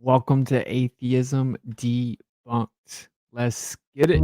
Welcome to Atheism Debunked. Let's get it.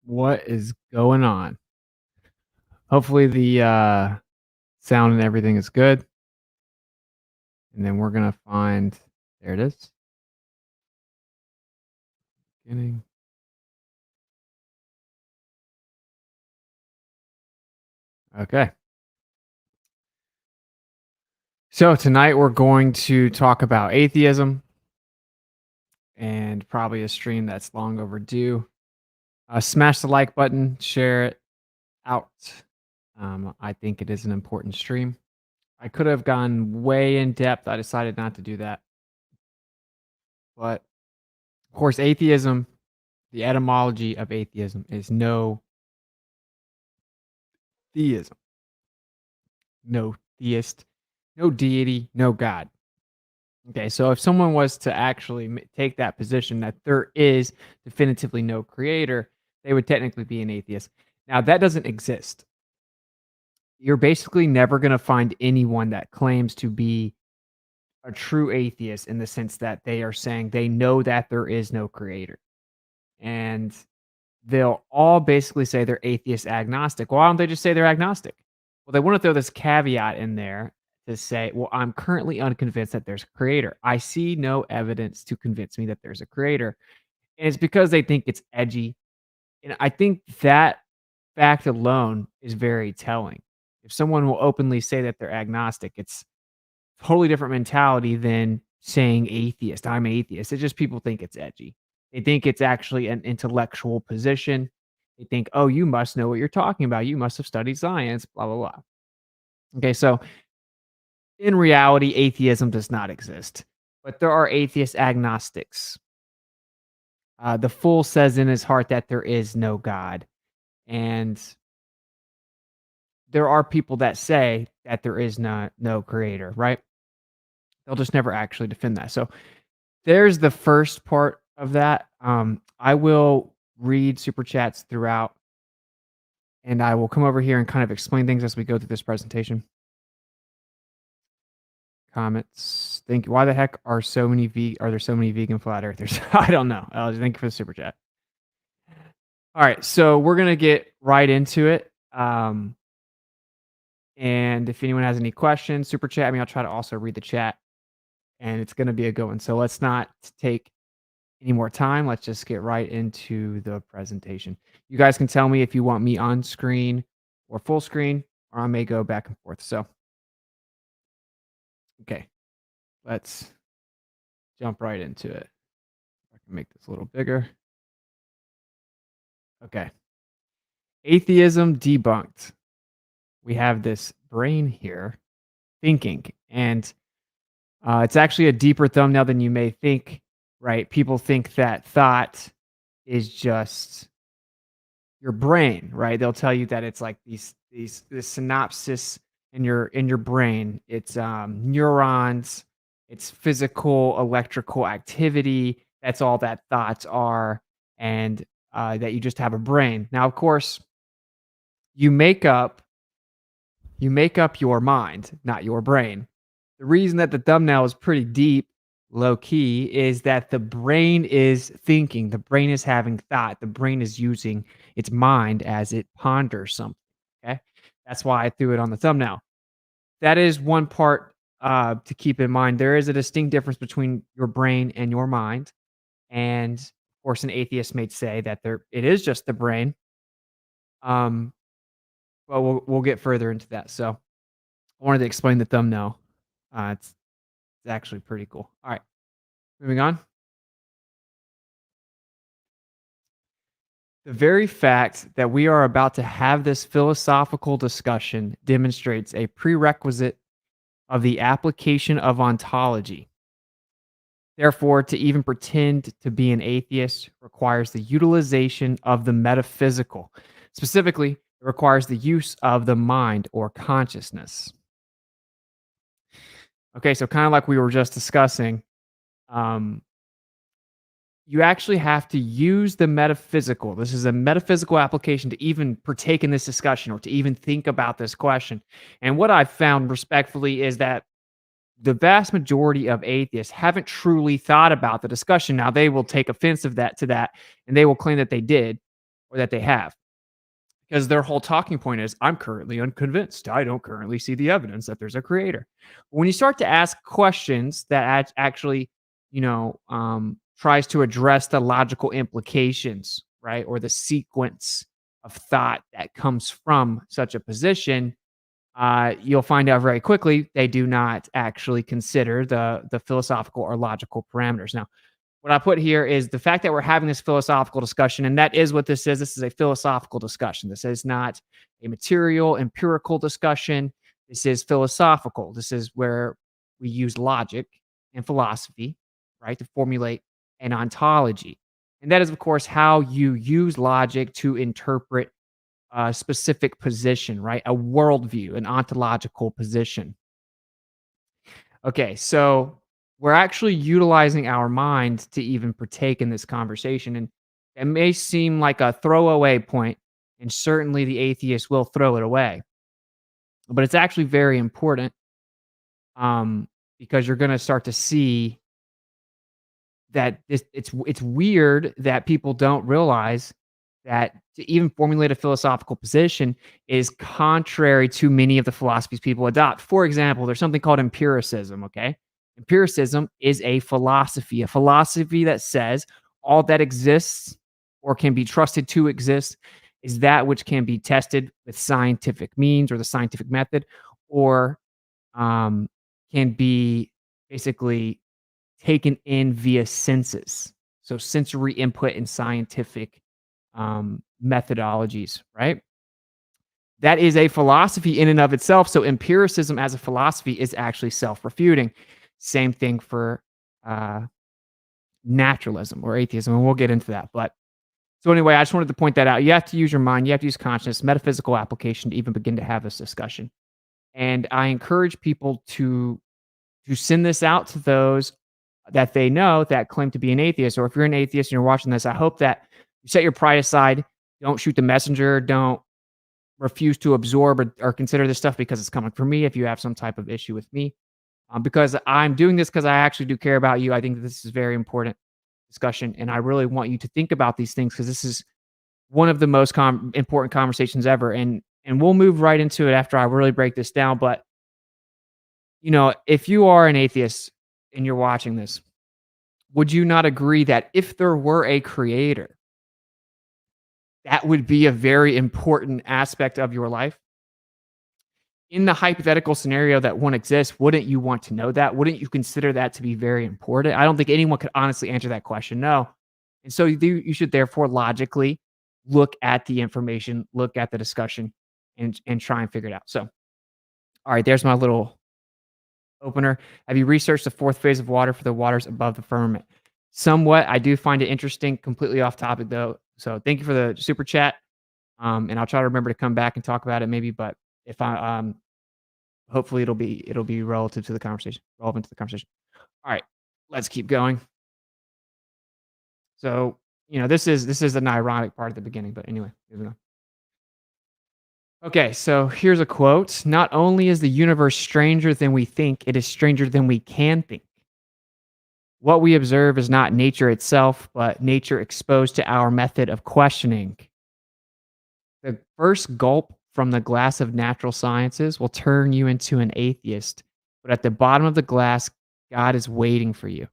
What is going on? Hopefully the sound and everything is good. And then we're gonna find there it is. Beginning. Okay. So tonight we're going to talk about atheism and probably a stream that's long overdue. Smash the like button, share it out. I think it is an important stream. I could have gone way in depth. I decided not to do that. But of course, atheism, the etymology of atheism is no theism, no theist, no deity, no God. Okay, so if someone was to actually take that position that there is definitively no creator, they would technically be an atheist. Now, that doesn't exist. You're basically never going to find anyone that claims to be a true atheist in the sense that they are saying they know that there is no creator. And they'll all basically say they're atheist agnostic. Why don't they just say they're agnostic? Well, they want to throw this caveat in there to say, well, I'm currently unconvinced that there's a creator. I see no evidence to convince me that there's a creator. And it's because they think it's edgy. And I think that fact alone is very telling. If someone will openly say that they're agnostic, it's totally different mentality than saying atheist. I'm atheist. It's just people think it's edgy. They think it's actually an intellectual position. They think, oh, you must know what you're talking about. You must have studied science, blah, blah, blah. Okay, so in reality, atheism does not exist, but there are atheist agnostics. The fool says in his heart that there is no God. And there are people that say that there is no creator, right? They'll just never actually defend that. So there's the first part of that. I will read super chats throughout, and I will come over here and kind of explain things as we go through this presentation. Comments. Thank you. Why the heck are there so many vegan flat earthers? I don't know. Thank you for the super chat. All right, so we're gonna get right into it. And if anyone has any questions, super chat me. I'll try to also read the chat, and it's gonna be a good one. So let's not take any more time. Let's just get right into the presentation. You guys can tell me if you want me on screen or full screen, or I may go back and forth. So, okay, let's jump right into it. I can make this a little bigger. Okay. Atheism debunked. We have this brain here thinking, and it's actually a deeper thumbnail than you may think, right? People think that thought is just your brain, right? They'll tell you that it's like this synopsis in your brain. It's neurons, it's physical electrical activity. That's all that thoughts are, and that you just have a brain. Now, of course, you make up you make up your mind, not your brain. The reason that the thumbnail is pretty deep, low key, is that the brain is thinking, the brain is having thought, the brain is using its mind as it ponders something. Okay. That's why I threw it on the thumbnail. That is one part to keep in mind. There is a distinct difference between your brain and your mind. And of course, an atheist may say that it is just the brain. Um, but we'll get further into that. So I wanted to explain the thumbnail. It's actually pretty cool. All right, moving on. The very fact that we are about to have this philosophical discussion demonstrates a prerequisite of the application of ontology. Therefore, to even pretend to be an atheist requires the utilization of the metaphysical. Specifically, it requires the use of the mind or consciousness. Okay, so kind of like we were just discussing, um, you actually have to use the metaphysical. This is a metaphysical application to even partake in this discussion or to even think about this question. And what I've found respectfully is that the vast majority of atheists haven't truly thought about the discussion. Now they will take offense of that to that, and they will claim that they did or that they have. because their whole talking point is, "I'm currently unconvinced. I don't currently see the evidence that there's a creator." When you start to ask questions that actually, tries to address the logical implications, right, or the sequence of thought that comes from such a position, you'll find out very quickly they do not actually consider the philosophical or logical parameters. Now, what I put here is the fact that we're having this philosophical discussion, and that is what this is. This is a philosophical discussion. This is not a material, empirical discussion. This is philosophical. This is where we use logic and philosophy, right, to formulate an ontology. And that is, of course, how you use logic to interpret a specific position, right? A worldview, an ontological position. Okay, so we're actually utilizing our mind to even partake in this conversation. And it may seem like a throwaway point, and certainly the atheist will throw it away. But it's actually very important because you're going to start to see that it's weird that people don't realize that to even formulate a philosophical position is contrary to many of the philosophies people adopt. For example, there's something called empiricism, okay? Empiricism is a philosophy that says all that exists or can be trusted to exist is that which can be tested with scientific means or the scientific method, or can be basically taken in via senses. So sensory input in scientific methodologies, right? That is a philosophy in and of itself. So empiricism as a philosophy is actually self-refuting. Same thing for naturalism or atheism, and we'll get into that. But so anyway, I just wanted to point that out. You have to use your mind, you have to use consciousness, metaphysical application to even begin to have this discussion. And I encourage people to send this out to those that they know that claim to be an atheist. Or if you're an atheist and you're watching this, I hope that you set your pride aside. Don't shoot the messenger. Don't refuse to absorb or consider this stuff because it's coming from me if you have some type of issue with me. Because I'm doing this because I actually do care about you. I think this is very important discussion, and I really want you to think about these things because this is one of the most important conversations ever. And we'll move right into it after I really break this down. But if you are an atheist and you're watching this, would you not agree that if there were a creator, that would be a very important aspect of your life? In the hypothetical scenario that one exists, wouldn't you want to know that? Wouldn't you consider that to be very important? I don't think anyone could honestly answer that question. No. And so you should therefore logically look at the information, look at the discussion, and try and figure it out. So, all right, there's my little opener. Have you researched the fourth phase of water for the waters above the firmament? Somewhat. I do find it interesting. Completely off topic though. So thank you for the super chat. And I'll try to remember to come back and talk about it maybe. But if I hopefully it'll be relative to the conversation, relevant to the conversation. All right, let's keep going. So this is an ironic part at the beginning, but anyway, moving on. Okay, so here's a quote. Not only is the universe stranger than we think, it is stranger than we can think. What we observe is not nature itself, but nature exposed to our method of questioning. The first gulp from the glass of natural sciences will turn you into an atheist, but at the bottom of the glass, God is waiting for you.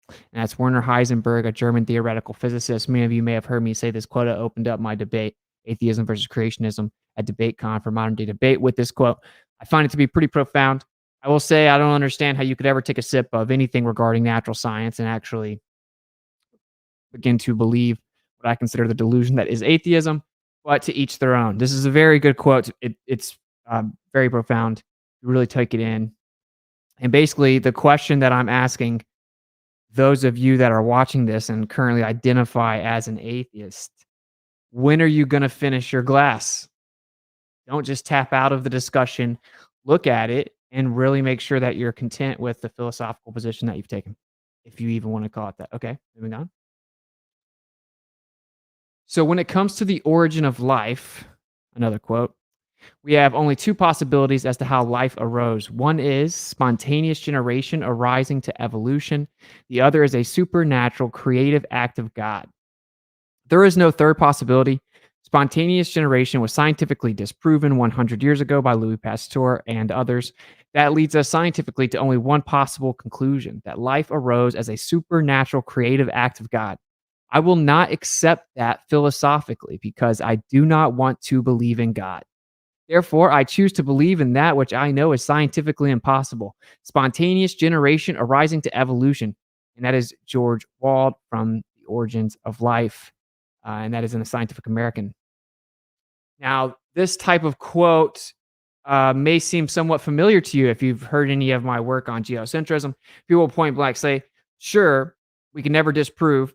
And that's Werner Heisenberg, a German theoretical physicist. Many of you may have heard me say this quote. I opened up my debate, Atheism versus Creationism, at DebateCon for Modern Day Debate with this quote. I find it to be pretty profound. I will say I don't understand how you could ever take a sip of anything regarding natural science and actually begin to believe what I consider the delusion that is atheism, but to each their own. This is a very good quote. It's very profound. You really take it in. And basically, the question that I'm asking those of you that are watching this and currently identify as an atheist, when are you going to finish your glass? Don't just tap out of the discussion. Look at it and really make sure that you're content with the philosophical position that you've taken, if you even want to call it that. Okay, moving on. So when it comes to the origin of life, another quote, we have only two possibilities as to how life arose. One is spontaneous generation arising to evolution. The other is a supernatural creative act of God. There is no third possibility. Spontaneous generation was scientifically disproven 100 years ago by Louis Pasteur and others. That leads us scientifically to only one possible conclusion, that life arose as a supernatural creative act of God. I will not accept that philosophically because I do not want to believe in God. Therefore, I choose to believe in that which I know is scientifically impossible, spontaneous generation arising to evolution. And that is George Wald from The Origins of Life. And that is in the Scientific American. Now, this type of quote may seem somewhat familiar to you if you've heard any of my work on geocentrism. People will point blank say, sure, we can never disprove,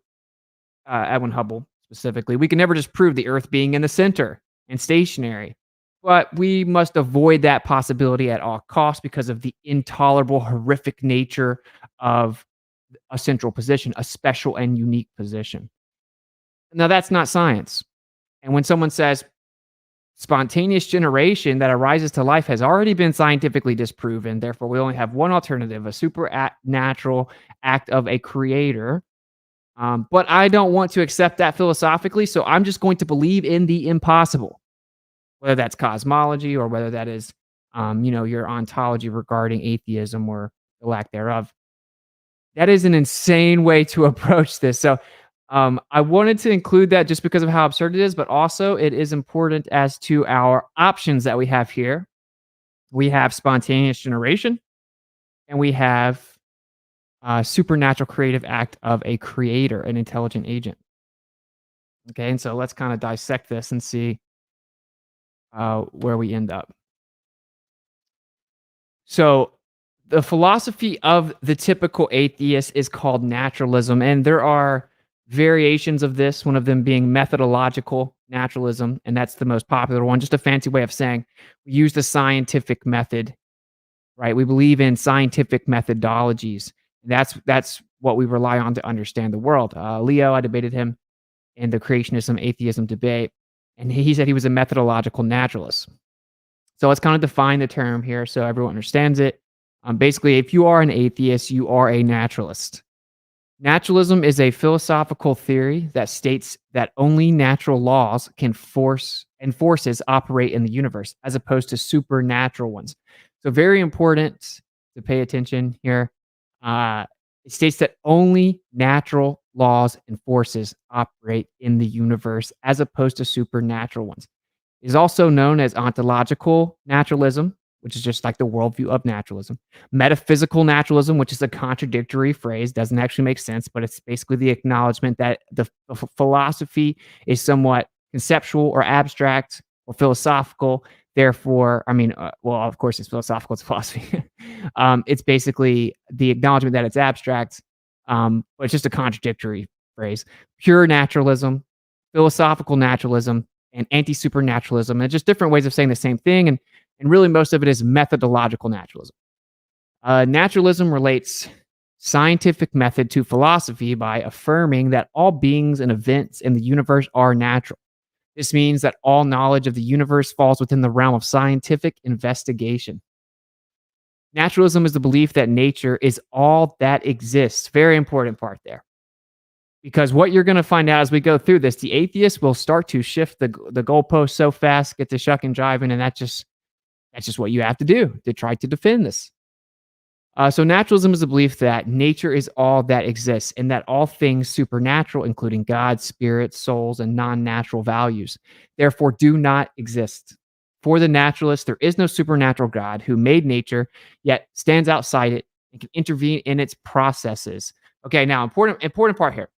Edwin Hubble specifically, we can never disprove the Earth being in the center and stationary. But we must avoid that possibility at all costs because of the intolerable, horrific nature of a central position, a special and unique position. Now, that's not science. And when someone says spontaneous generation that arises to life has already been scientifically disproven, therefore, we only have one alternative, a supernatural act of a creator. But I don't want to accept that philosophically, so I'm just going to believe in the impossible. Whether that's cosmology or whether that is, your ontology regarding atheism or the lack thereof. That is an insane way to approach this. So, I wanted to include that just because of how absurd it is, but also it is important as to our options that we have here. We have spontaneous generation, and we have supernatural creative act of a creator, an intelligent agent. Okay, and so let's kind of dissect this and see where we end up. So, the philosophy of the typical atheist is called naturalism, and there are variations of this, one of them being methodological naturalism, and that's the most popular one, just a fancy way of saying we use the scientific method, right? We believe in scientific methodologies. That's what we rely on to understand the world. Leo, I debated him in the creationism atheism debate, and he said he was a methodological naturalist. So let's kind of define the term here so everyone understands it. Basically, if you are an atheist, you are a naturalist. Naturalism is a philosophical theory that states that only natural laws can force and forces operate in the universe, as opposed to supernatural ones. So very important to pay attention here. It states that only natural laws and forces operate in the universe, as opposed to supernatural ones. It is also known as ontological naturalism, which is just like the worldview of naturalism. Metaphysical naturalism, which is a contradictory phrase, doesn't actually make sense, but it's basically the acknowledgement that the philosophy is somewhat conceptual or abstract or philosophical. Therefore, well, of course, it's philosophical, it's philosophy. It's basically the acknowledgement that it's abstract, but it's just a contradictory phrase. Pure naturalism, philosophical naturalism, and anti-supernaturalism, and just different ways of saying the same thing. And really, most of it is methodological naturalism. Naturalism relates scientific method to philosophy by affirming that all beings and events in the universe are natural. This means that all knowledge of the universe falls within the realm of scientific investigation. Naturalism is the belief that nature is all that exists. Very important part there. Because what you're going to find out as we go through this, the atheist will start to shift the goalpost so fast, get to shuck and jiving, and that's just what you have to do to try to defend this. So naturalism is the belief that nature is all that exists and that all things supernatural, including God, spirit, souls, and non-natural values, therefore do not exist. For the naturalist, there is no supernatural God who made nature, yet stands outside it and can intervene in its processes. Okay, now important part here.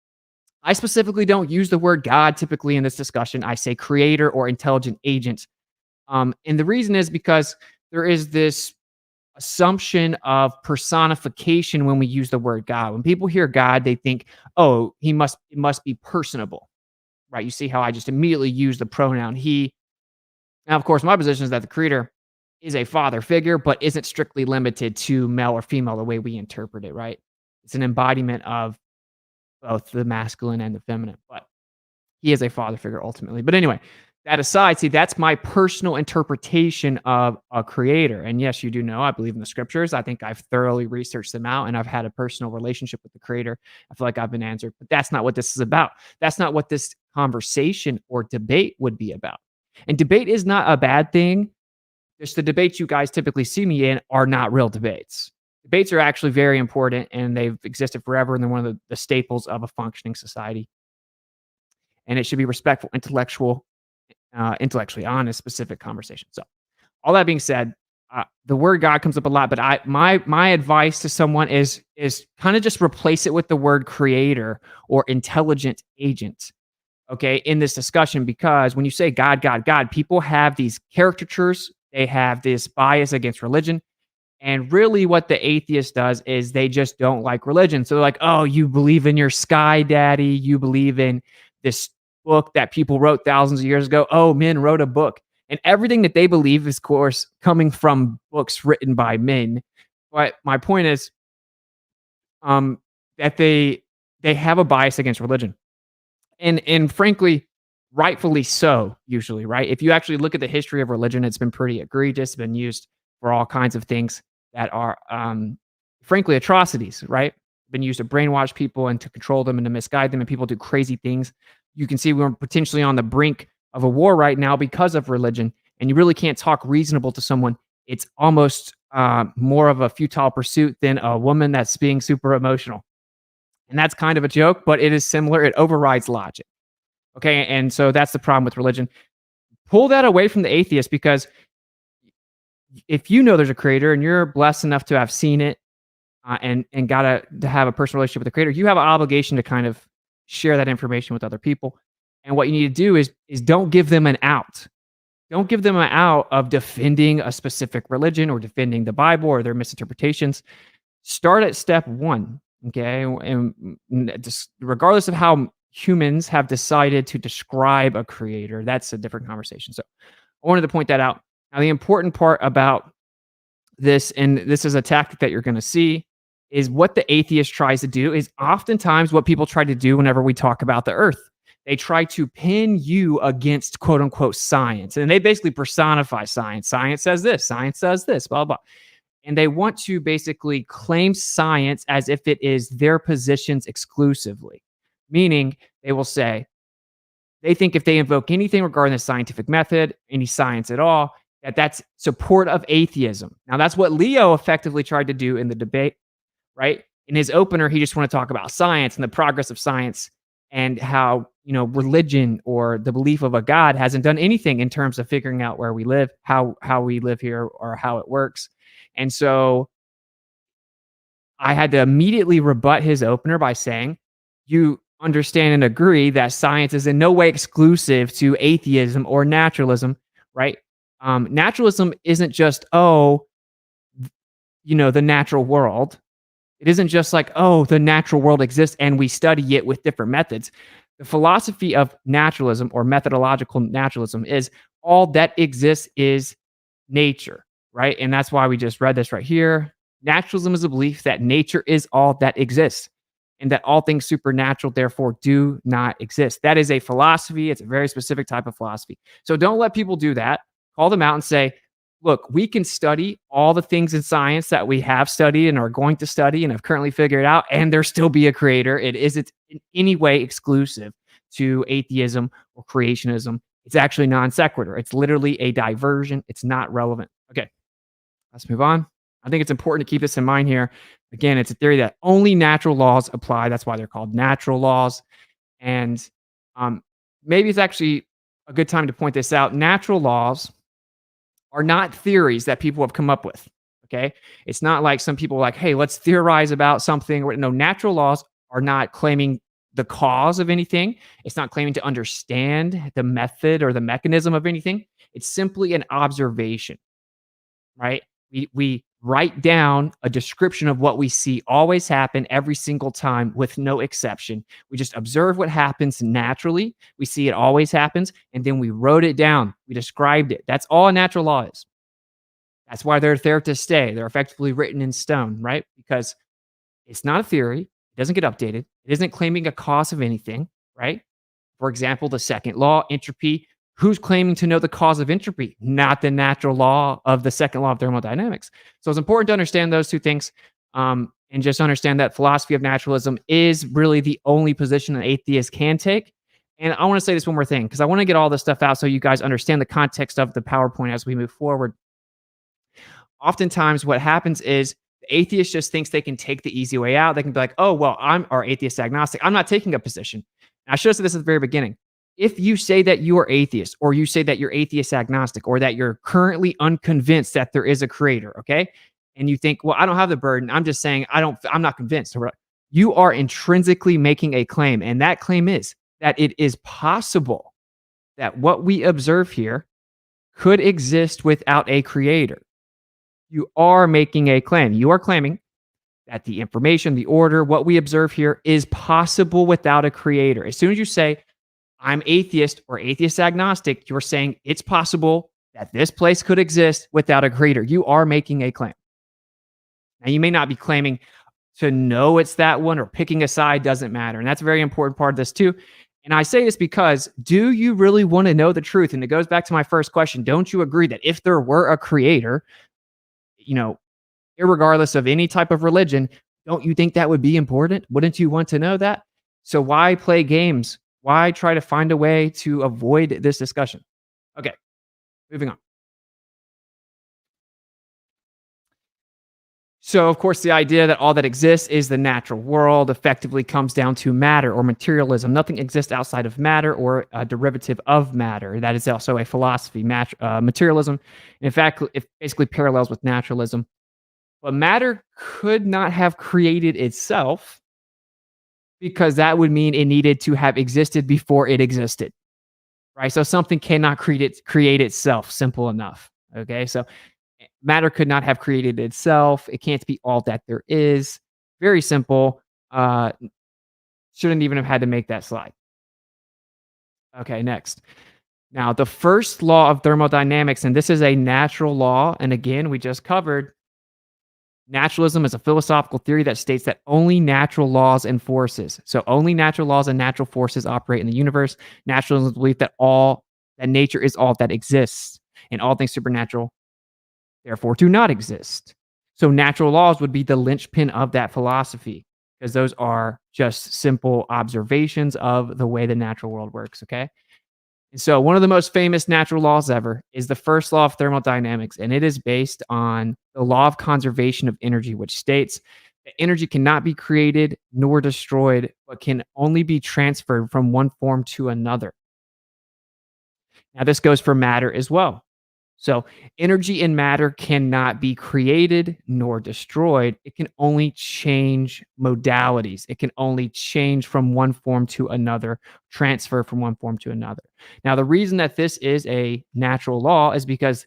I specifically don't use the word God typically in this discussion. I say creator or intelligent agent. And the reason is because there is this assumption of personification when we use the word God. When people hear God, they think, oh, it must be personable, right? You see how I just immediately use the pronoun he. Now, of course, my position is that the creator is a father figure, but isn't strictly limited to male or female the way we interpret it, right? It's an embodiment of both the masculine and the feminine, but he is a father figure ultimately. But anyway, that aside, see, that's my personal interpretation of a creator. And yes, you do know, I believe in the scriptures. I think I've thoroughly researched them out and I've had a personal relationship with the creator. I feel like I've been answered, but that's not what this is about. That's not what this conversation or debate would be about. And debate is not a bad thing. Just the debates you guys typically see me in are not real debates. Debates are actually very important and they've existed forever and they're one of the staples of a functioning society. And it should be respectful, intellectually honest, specific conversation. So, all that being said, the word God comes up a lot, but my advice to someone is kind of just replace it with the word creator or intelligent agent. Okay, in this discussion, because when you say God, God, God, people have these caricatures. They have this bias against religion. And really, what the atheist does is they just don't like religion. So they're like, oh, you believe in your sky daddy. You believe in this book that people wrote thousands of years ago. Oh, men wrote a book. And everything that they believe is, of course, coming from books written by men. But my point is that they have a bias against religion. And frankly, rightfully so, usually, right? If you actually look at the history of religion, it's been pretty egregious. It's been used for all kinds of things that are, frankly, atrocities, right? Been used to brainwash people and to control them and to misguide them, and people do crazy things. You can see we're potentially on the brink of a war right now because of religion, and you really can't talk reasonable to someone. It's almost more of a futile pursuit than a woman that's being super emotional. And that's kind of a joke, but it is similar. It overrides logic. Okay. And so that's the problem with religion. Pull that away from the atheist, because if you know there's a creator and you're blessed enough to have seen it and got to have a personal relationship with the creator, you have an obligation to kind of share that information with other people. And what you need to do is don't give them an out. Don't give them an out of defending a specific religion or defending the Bible or their misinterpretations. Start at step one. Okay. And just regardless of how humans have decided to describe a creator, that's a different conversation. So I wanted to point that out. Now, the important part about this, and this is a tactic that you're going to see, is what the atheist tries to do is oftentimes what people try to do whenever we talk about the earth. They try to pin you against quote unquote science. And they basically personify science. Science says this, science says this, blah, blah. And they want to basically claim science as if it is their positions exclusively. Meaning they will say, they think if they invoke anything regarding the scientific method, any science at all, that's support of atheism. Now, that's what Leo effectively tried to do in the debate, right? In his opener, he just wanted to talk about science and the progress of science and how, religion or the belief of a God hasn't done anything in terms of figuring out where we live, how we live here, or how it works. And so I had to immediately rebut his opener by saying, you understand and agree that science is in no way exclusive to atheism or naturalism, right? Naturalism isn't just, the natural world. It isn't just like, the natural world exists and we study it with different methods. The philosophy of naturalism or methodological naturalism is all that exists is nature, right? And that's why we just read this right here. Naturalism is a belief that nature is all that exists and that all things supernatural, therefore, do not exist. That is a philosophy. It's a very specific type of philosophy. So don't let people do that. Call them out and say, look, we can study all the things in science that we have studied and are going to study and have currently figured out, and there still be a creator. It isn't in any way exclusive to atheism or creationism. It's actually non sequitur. It's literally a diversion. It's not relevant. Okay, let's move on. I think it's important to keep this in mind here. Again, it's a theory that only natural laws apply. That's why they're called natural laws. And maybe it's actually a good time to point this out. Natural laws are not theories that people have come up with, okay? It's not like some people are like, hey, let's theorize about something. No, natural laws are not claiming the cause of anything. It's not claiming to understand the method or the mechanism of anything. It's simply an observation, right? We write down a description of what we see always happen every single time with no exception. We just observe what happens naturally. We see it always happens, and then we wrote it down. We described it. That's all a natural law is. That's why they're there to stay. They're effectively written in stone, right? Because it's not a theory. It doesn't get updated. It isn't claiming a cause of anything, right? For example, the second law, entropy. Who's claiming to know the cause of entropy? Not the natural law of the second law of thermodynamics. So it's important to understand those two things, and just understand that philosophy of naturalism is really the only position an atheist can take. And I want to say this one more thing because I want to get all this stuff out so you guys understand the context of the PowerPoint as we move forward. Oftentimes, what happens is the atheist just thinks they can take the easy way out. They can be like, oh, well, or atheist agnostic. I'm not taking a position. And I should have said this at the very beginning. If you say that you are atheist, or you say that you're atheist agnostic, or that you're currently unconvinced that there is a creator, okay? And you think, well, I don't have the burden. I'm just saying I'm not convinced. You are intrinsically making a claim. And that claim is that it is possible that what we observe here could exist without a creator. You are making a claim. You are claiming that the information, the order, what we observe here is possible without a creator. As soon as you say, I'm atheist or atheist agnostic, you're saying it's possible that this place could exist without a creator. You are making a claim. Now, you may not be claiming to know it's that one, or picking a side doesn't matter. And that's a very important part of this too. And I say this because, do you really want to know the truth? And it goes back to my first question. Don't you agree that if there were a creator, irregardless of any type of religion, don't you think that would be important? Wouldn't you want to know that? So why play games? Why try to find a way to avoid this discussion? Okay, moving on. So, of course, the idea that all that exists is the natural world effectively comes down to matter or materialism. Nothing exists outside of matter or a derivative of matter. That is also a philosophy, materialism. In fact, it basically parallels with naturalism. But matter could not have created itself, because that would mean it needed to have existed before it existed, right? So something cannot create itself. Simple enough. Okay, so matter could not have created itself. It can't be all that there is. Very simple. Shouldn't even have had to make that slide. Okay, next. Now, the first law of thermodynamics, and this is a natural law. And again, we just covered naturalism is a philosophical theory that states that only natural laws and forces, so only natural laws and natural forces operate in the universe. Naturalism is the belief that nature is all that exists, and all things supernatural therefore do not exist. So natural laws would be the linchpin of that philosophy, because those are just simple observations of the way the natural world works, okay? And so one of the most famous natural laws ever is the first law of thermodynamics, and it is based on the law of conservation of energy, which states that energy cannot be created nor destroyed, but can only be transferred from one form to another. Now, this goes for matter as well. So energy and matter cannot be created nor destroyed. It can only change modalities. It can only change from one form to another, transfer from one form to another. Now, the reason that this is a natural law is because,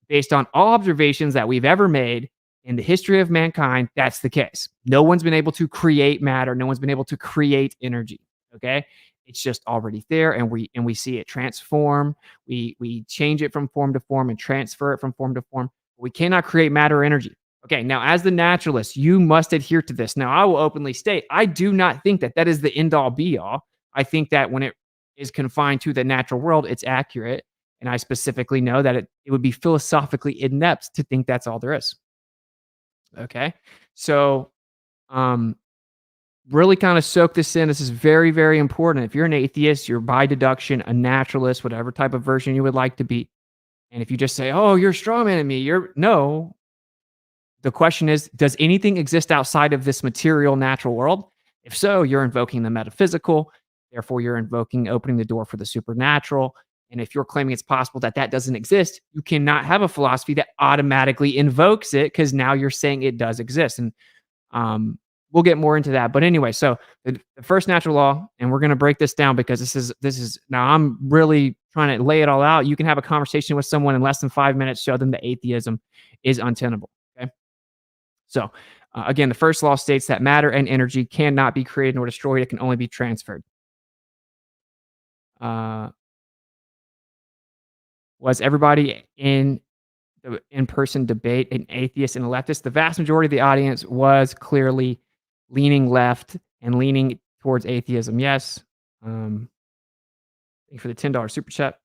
based on all observations that we've ever made in the history of mankind, that's the case. No one's been able to create matter. No one's been able to create energy. Okay. It's just already there, and we see it transform. We change it from form to form and transfer it from form to form. We cannot create matter or energy. Okay, now as the naturalist, you must adhere to this. Now, I will openly state, I do not think that that is the end all be all. I think that when it is confined to the natural world, it's accurate. And I specifically know that it would be philosophically inept to think that's all there is. Okay, so really kind of soak this in. This is very, very important. If you're an atheist, you're by deduction a naturalist, whatever type of version you would like to be. And if you just say, oh, you're strawmanning me, no. The question is, does anything exist outside of this material natural world? If so, you're invoking the metaphysical. Therefore, you're opening the door for the supernatural. And if you're claiming it's possible that that doesn't exist, you cannot have a philosophy that automatically invokes it, because now you're saying it does exist. And we'll get more into that. But anyway, so the first natural law, and we're going to break this down, because this is now I'm really trying to lay it all out. You can have a conversation with someone in less than 5 minutes, show them that atheism is untenable. Okay. So again, the first law states that matter and energy cannot be created nor destroyed. It can only be transferred. Was everybody in the in-person debate an atheist and a leftist? The vast majority of the audience was clearly leaning left and leaning towards atheism. Yes. Thank you for the $10 super chat.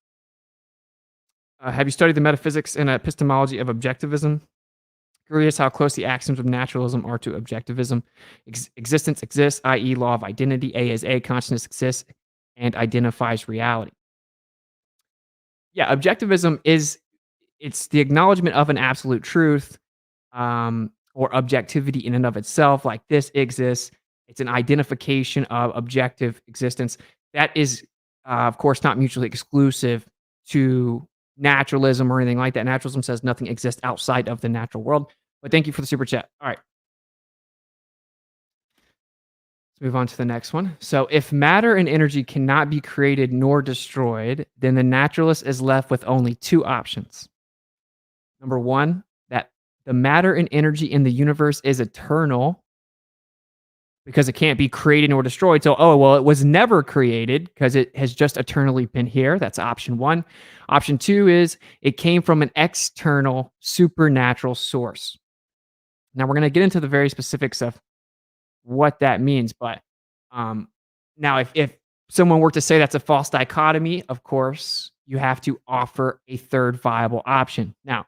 Have you studied the metaphysics and epistemology of objectivism? Curious how close the axioms of naturalism are to objectivism. Existence exists, i.e., law of identity. A is A, consciousness exists, and identifies reality. Yeah, objectivism it's the acknowledgement of an absolute truth, or objectivity in and of itself, like this exists. It's an identification of objective existence. That is, of course, not mutually exclusive to naturalism or anything like that. Naturalism says nothing exists outside of the natural world. But thank you for the super chat. All right, let's move on to the next one. So, if matter and energy cannot be created nor destroyed, then the naturalist is left with only two options. Number one, that the matter and energy in the universe is eternal because it can't be created nor destroyed. So, oh, well, it was never created because it has just eternally been here. That's option one. Option two is it came from an external supernatural source. Now, we're going to get into the very specifics of what that means. But now, if someone were to say that's a false dichotomy, of course, you have to offer a third viable option. Now,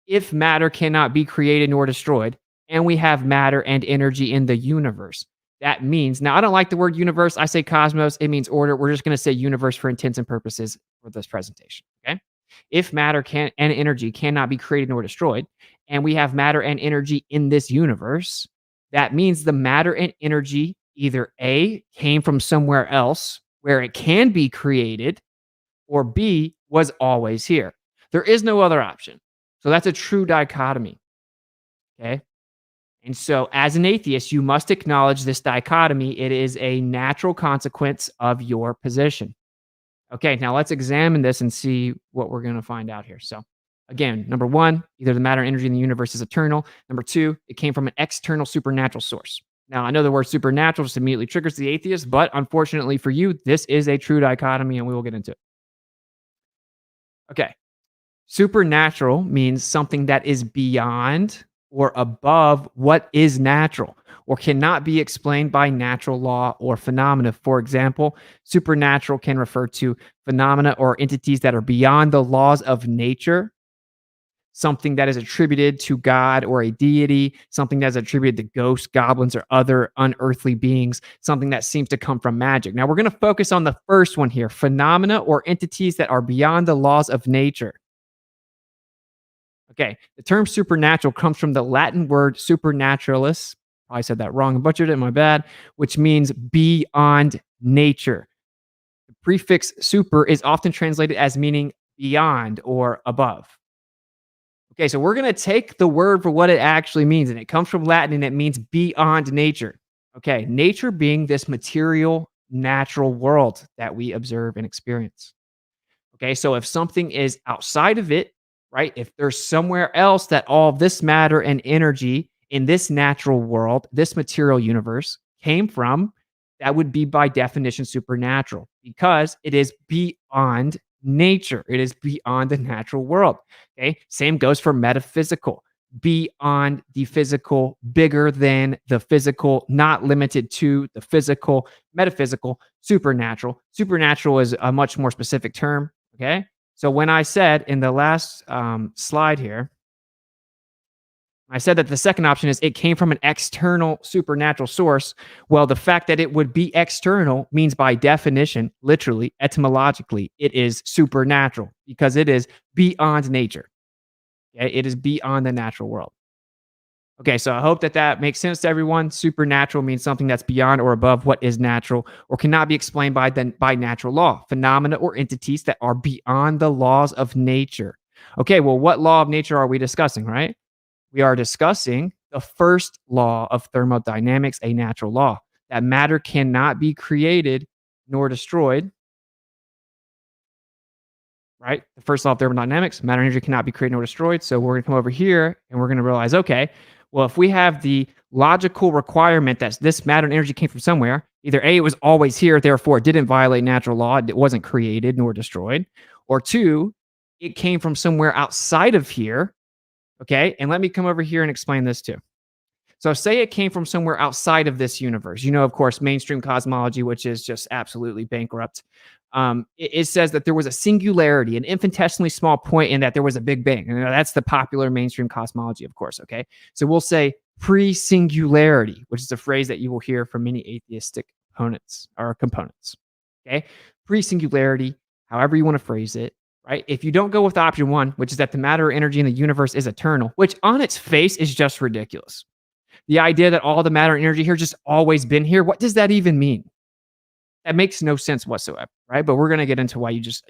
if matter cannot be created nor destroyed, and we have matter and energy in the universe, that means, now I don't like the word universe. I say cosmos. It means order. We're just going to say universe for intents and purposes for this presentation. Okay. If matter and energy cannot be created nor destroyed, and we have matter and energy in this universe, that means the matter and energy either A, came from somewhere else where it can be created, or B, was always here. There is no other option. So that's a true dichotomy. Okay. And so, as an atheist, you must acknowledge this dichotomy. It is a natural consequence of your position. Okay, now let's examine this and see what we're going to find out here. So, again, number one, either the matter and energy in the universe is eternal. Number two, it came from an external supernatural source. Now, I know the word supernatural just immediately triggers the atheist, but unfortunately for you, this is a true dichotomy, and we will get into it. Okay, supernatural means something that is beyond or above what is natural or cannot be explained by natural law or phenomena. For example, supernatural can refer to phenomena or entities that are beyond the laws of nature, something that is attributed to God or a deity, something that is attributed to ghosts, goblins, or other unearthly beings, something that seems to come from magic. Now, we're going to focus on the first one here, phenomena or entities that are beyond the laws of nature. Okay, the term supernatural comes from the Latin word supernaturalus. I said that wrong and butchered it, my bad, which means beyond nature. The prefix super is often translated as meaning beyond or above. Okay, so we're going to take the word for what it actually means, and it comes from Latin and it means beyond nature. Okay, nature being this material, natural world that we observe and experience. Okay, so if something is outside of it, right? If there's somewhere else that all this matter and energy in this natural world, this material universe came from, that would be by definition supernatural because it is beyond nature. It is beyond the natural world. Okay. Same goes for metaphysical, beyond the physical, bigger than the physical, not limited to the physical, metaphysical, supernatural. Supernatural is a much more specific term. Okay. So when I said in the last slide here, I said that the second option is it came from an external supernatural source. Well, the fact that it would be external means by definition, literally, etymologically, it is supernatural because it is beyond nature. Okay? It is beyond the natural world. Okay, so I hope that that makes sense to everyone. Supernatural means something that's beyond or above what is natural or cannot be explained by natural law, phenomena or entities that are beyond the laws of nature. Okay, well, what law of nature are we discussing, right? We are discussing the first law of thermodynamics, a natural law, that matter cannot be created nor destroyed, right? The first law of thermodynamics, matter and energy cannot be created nor destroyed. So we're going to come over here and we're going to realize, okay, well, if we have the logical requirement that this matter and energy came from somewhere, either A, it was always here, therefore it didn't violate natural law, it wasn't created nor destroyed, or two, it came from somewhere outside of here, okay? And let me come over here and explain this too. So say it came from somewhere outside of this universe. You know, of course, mainstream cosmology, which is just absolutely bankrupt. It says that there was a singularity, an infinitesimally small point, and that there was a big bang. And that's the popular mainstream cosmology, of course. Okay, so we'll say pre-singularity, which is a phrase that you will hear from many atheistic opponents or components. Okay. Pre-singularity, however you want to phrase it, right? If you don't go with option one, which is that the matter or energy in the universe is eternal, which on its face is just ridiculous. The idea that all the matter and energy here just always been here, what does that even mean? That makes no sense whatsoever, right? But we're going to get into why you just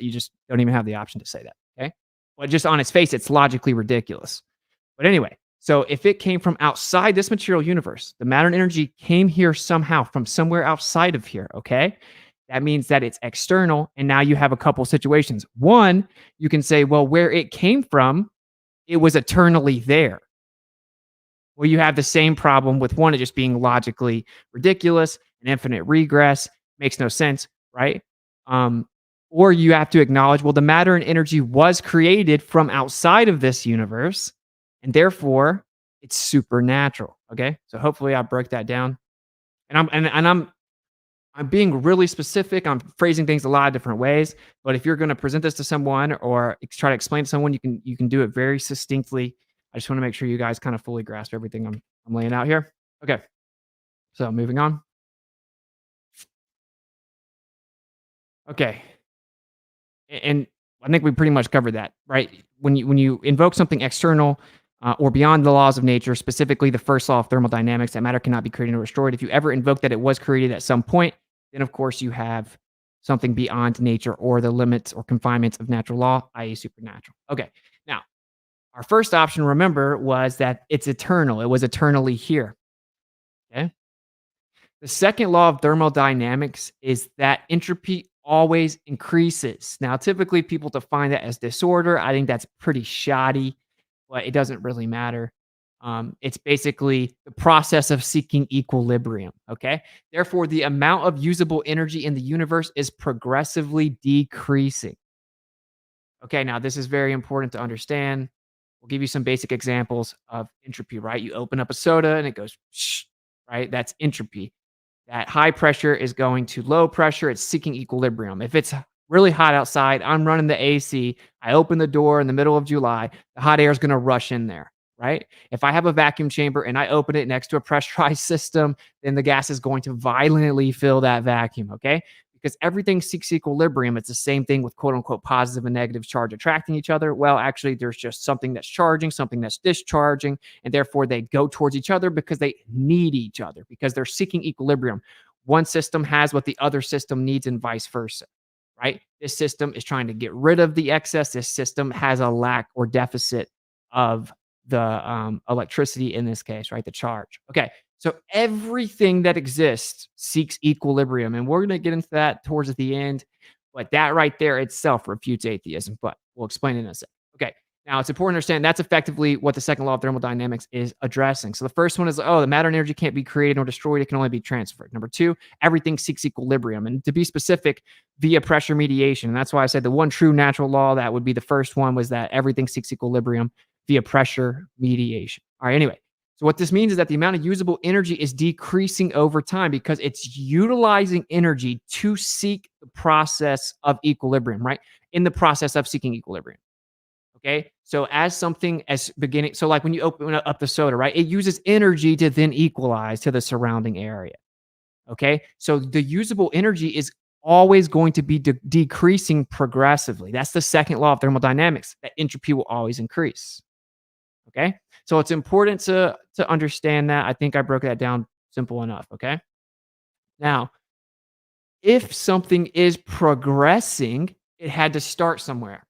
don't even have the option to say that, okay? But just on its face, it's logically ridiculous. But anyway, so if it came from outside this material universe, the matter and energy came here somehow from somewhere outside of here, okay? That means that it's external. And now you have a couple situations. One, you can say, well, where it came from, it was eternally there. Well, you have the same problem with one, it just being logically ridiculous, an infinite regress, makes no sense, right? Um, or you have to acknowledge, well, the matter and energy was created from outside of this universe, and therefore it's supernatural. Okay, so hopefully I broke that down, and I'm being really specific. I'm phrasing things a lot of different ways. But if you're going to present this to someone or try to explain to someone, you can do it very succinctly. I just want to make sure you guys kind of fully grasp everything I'm laying out here. Okay, so moving on. Okay, and I think we pretty much covered that, right? When you invoke something external or beyond the laws of nature, specifically the first law of thermodynamics, that matter cannot be created or destroyed. If you ever invoke that it was created at some point, then of course you have something beyond nature or the limits or confinements of natural law, i.e., supernatural. Okay, now our first option, remember, was that it's eternal. It was eternally here. Okay. The second law of thermodynamics is that entropy always increases. Now, typically people define that as disorder. I think that's pretty shoddy, but it doesn't really matter. It's basically the process of seeking equilibrium. Okay. Therefore, the amount of usable energy in the universe is progressively decreasing. Okay. Now, this is very important to understand. We'll give you some basic examples of entropy, right? You open up a soda and it goes, shh, right? That's entropy. That high pressure is going to low pressure. It's seeking equilibrium. If it's really hot outside, I'm running the AC. I open the door in the middle of July. The hot air is going to rush in there, right? If I have a vacuum chamber and I open it next to a pressurized system, then the gas is going to violently fill that vacuum, okay? Because everything seeks equilibrium. It's the same thing with quote unquote positive and negative charge attracting each other. Well, actually, there's just something that's charging, something that's discharging, and therefore they go towards each other because they need each other, because they're seeking equilibrium. One system has what the other system needs, and vice versa, right? This system is trying to get rid of the excess. This system has a lack or deficit of the electricity in this case, right? The charge. Okay. So everything that exists seeks equilibrium, and we're going to get into that towards the end. But that right there itself refutes atheism. But we'll explain it in a second. Okay. Now it's important to understand that's effectively what the second law of thermodynamics is addressing. So the first one is, oh, the matter and energy can't be created or destroyed; it can only be transferred. Number two, everything seeks equilibrium, and to be specific, via pressure mediation. And that's why I said the one true natural law that would be the first one was that everything seeks equilibrium via pressure mediation. All right. Anyway. So what this means is that the amount of usable energy is decreasing over time because it's utilizing energy to seek the process of equilibrium, right? In the process of seeking equilibrium. Okay. So as something as beginning, so like when you open up the soda, right? It uses energy to then equalize to the surrounding area. Okay. So the usable energy is always going to be decreasing progressively. That's the second law of thermodynamics, that entropy will always increase. Okay. So it's important to understand that. I think I broke that down simple enough. Okay. Now, if something is progressing, it had to start somewhere.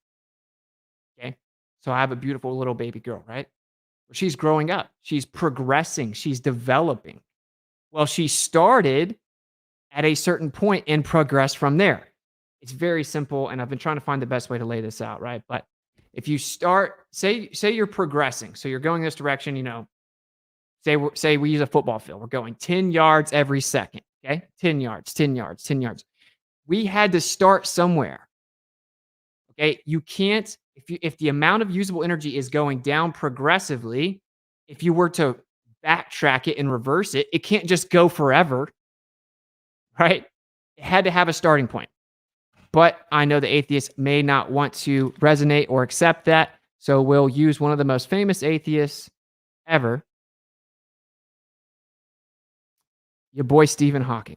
Okay. So I have a beautiful little baby girl, right? Well, she's growing up, she's progressing, she's developing. Well, she started at a certain point and progressed from there. It's very simple. And I've been trying to find the best way to lay this out, right? But if you start, say you're progressing, so you're going this direction, say we use a football field, we're going 10 yards every second, okay? 10 yards, 10 yards, 10 yards. We had to start somewhere. Okay? You can't, if the amount of usable energy is going down progressively, if you were to backtrack it and reverse it, it can't just go forever, right? It had to have a starting point. But I know the atheists may not want to resonate or accept that. So we'll use one of the most famous atheists ever, your boy Stephen Hawking.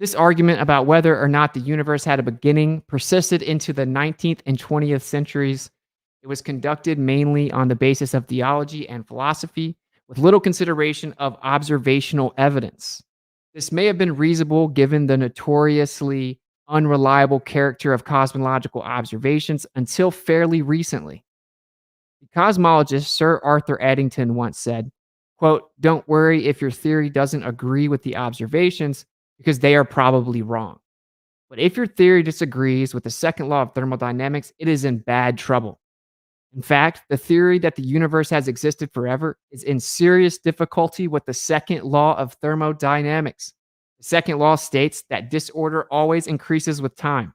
This argument about whether or not the universe had a beginning persisted into the 19th and 20th centuries. It was conducted mainly on the basis of theology and philosophy, with little consideration of observational evidence. This may have been reasonable given the notoriously unreliable character of cosmological observations until fairly recently. The cosmologist Sir Arthur Eddington once said, quote, "Don't worry if your theory doesn't agree with the observations, because they are probably wrong. But if your theory disagrees with the second law of thermodynamics, it is in bad trouble. In fact, the theory that the universe has existed forever is in serious difficulty with the second law of thermodynamics. The second law states that disorder always increases with time.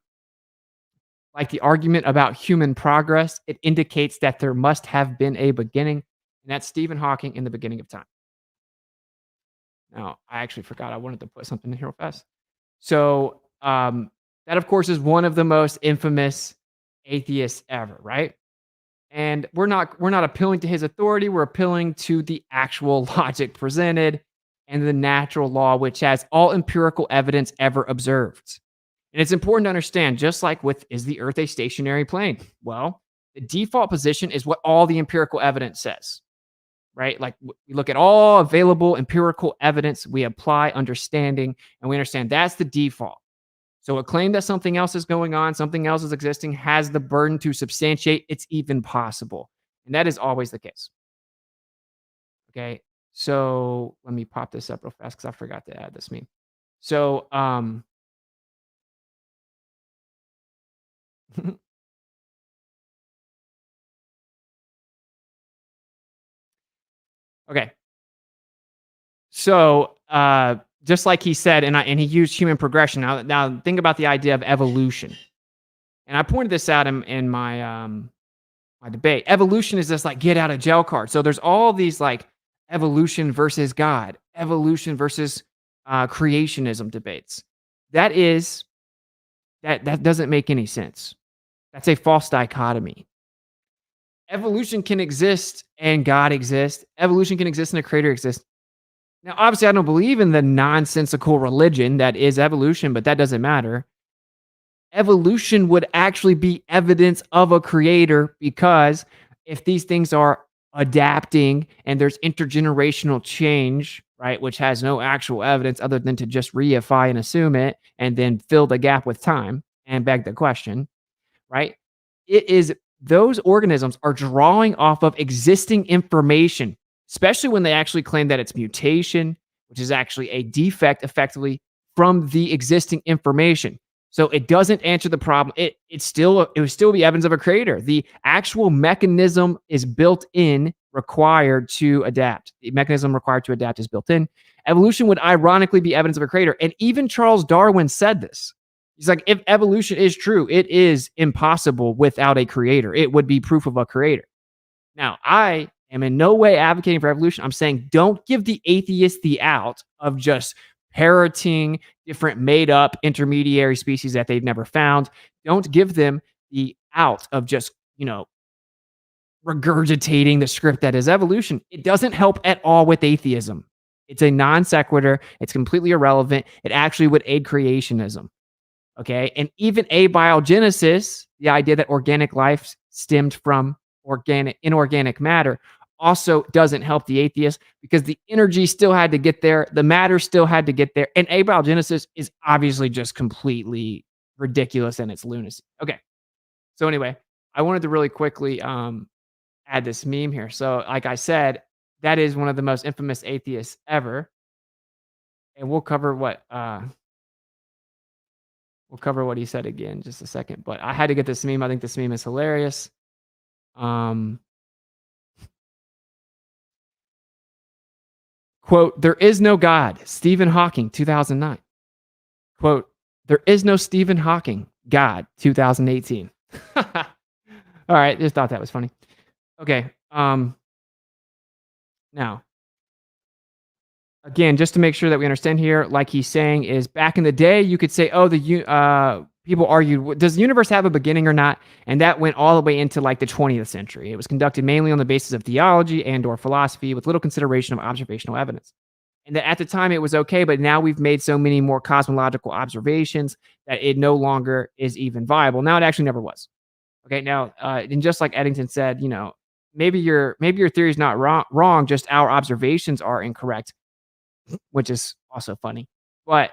Like the argument about human progress, it indicates that there must have been a beginning, and that's Stephen Hawking in The Beginning of Time." Now, I actually forgot I wanted to put something in here real fast. So, that, of course, is one of the most infamous atheists ever, right? And we're not appealing to his authority, we're appealing to the actual logic presented and the natural law, which has all empirical evidence ever observed. And it's important to understand, just like with, is the Earth a stationary plane? Well, the default position is what all the empirical evidence says, right? Like we look at all available empirical evidence, we apply understanding, and we understand that's the default. So a claim that something else is going on, something else is existing, has the burden to substantiate it's even possible. And that is always the case. Okay. So let me pop this up real fast because I forgot to add this meme. So, okay. So, just like he said, and he used human progression. Now think about the idea of evolution. And I pointed this out in my my debate. Evolution is this like get out of jail card. So there's all these like evolution versus God, evolution versus creationism debates. That doesn't make any sense. That's a false dichotomy. Evolution can exist and God exists. Evolution can exist and a creator exists. Now, obviously, I don't believe in the nonsensical religion that is evolution, but that doesn't matter. Evolution would actually be evidence of a creator, because if these things are adapting and there's intergenerational change, right, which has no actual evidence other than to just reify and assume it and then fill the gap with time and beg the question, right? It is those organisms are drawing off of existing information, especially when they actually claim that it's mutation, which is actually a defect effectively from the existing information. So it doesn't answer the problem. It would still be evidence of a creator. The actual mechanism is built in, required to adapt. The mechanism required to adapt is built in. Evolution would ironically be evidence of a creator. And even Charles Darwin said this. He's like, if evolution is true, it is impossible without a creator. It would be proof of a creator. Now, I am in no way advocating for evolution. I'm saying don't give the atheist the out of just parroting different made up intermediary species that they've never found. Don't give them the out of just, regurgitating the script that is evolution. It doesn't help at all with atheism. It's a non sequitur. It's completely irrelevant. It actually would aid creationism. Okay. And even abiogenesis, the idea that organic life stemmed from inorganic matter, also doesn't help the atheist, because the energy still had to get there. The matter still had to get there. And abiogenesis is obviously just completely ridiculous and it's lunacy. Okay. So anyway, I wanted to really quickly add this meme here. So like I said, that is one of the most infamous atheists ever. And we'll cover what he said again in just a second. But I had to get this meme. I think this meme is hilarious. Quote, "There is no God." Stephen Hawking, 2009. Quote, "There is no Stephen Hawking. God, 2018. All right, just thought that was funny. Okay. Now, again, just to make sure that we understand here, like he's saying, is back in the day, you could say, oh, people argued, does the universe have a beginning or not? And that went all the way into like the 20th century. It was conducted mainly on the basis of theology and or philosophy with little consideration of observational evidence. And that at the time it was okay, but now we've made so many more cosmological observations that it no longer is even viable. Now it actually never was. Okay, now, and just like Eddington said, maybe your theory is not wrong, just our observations are incorrect, which is also funny. But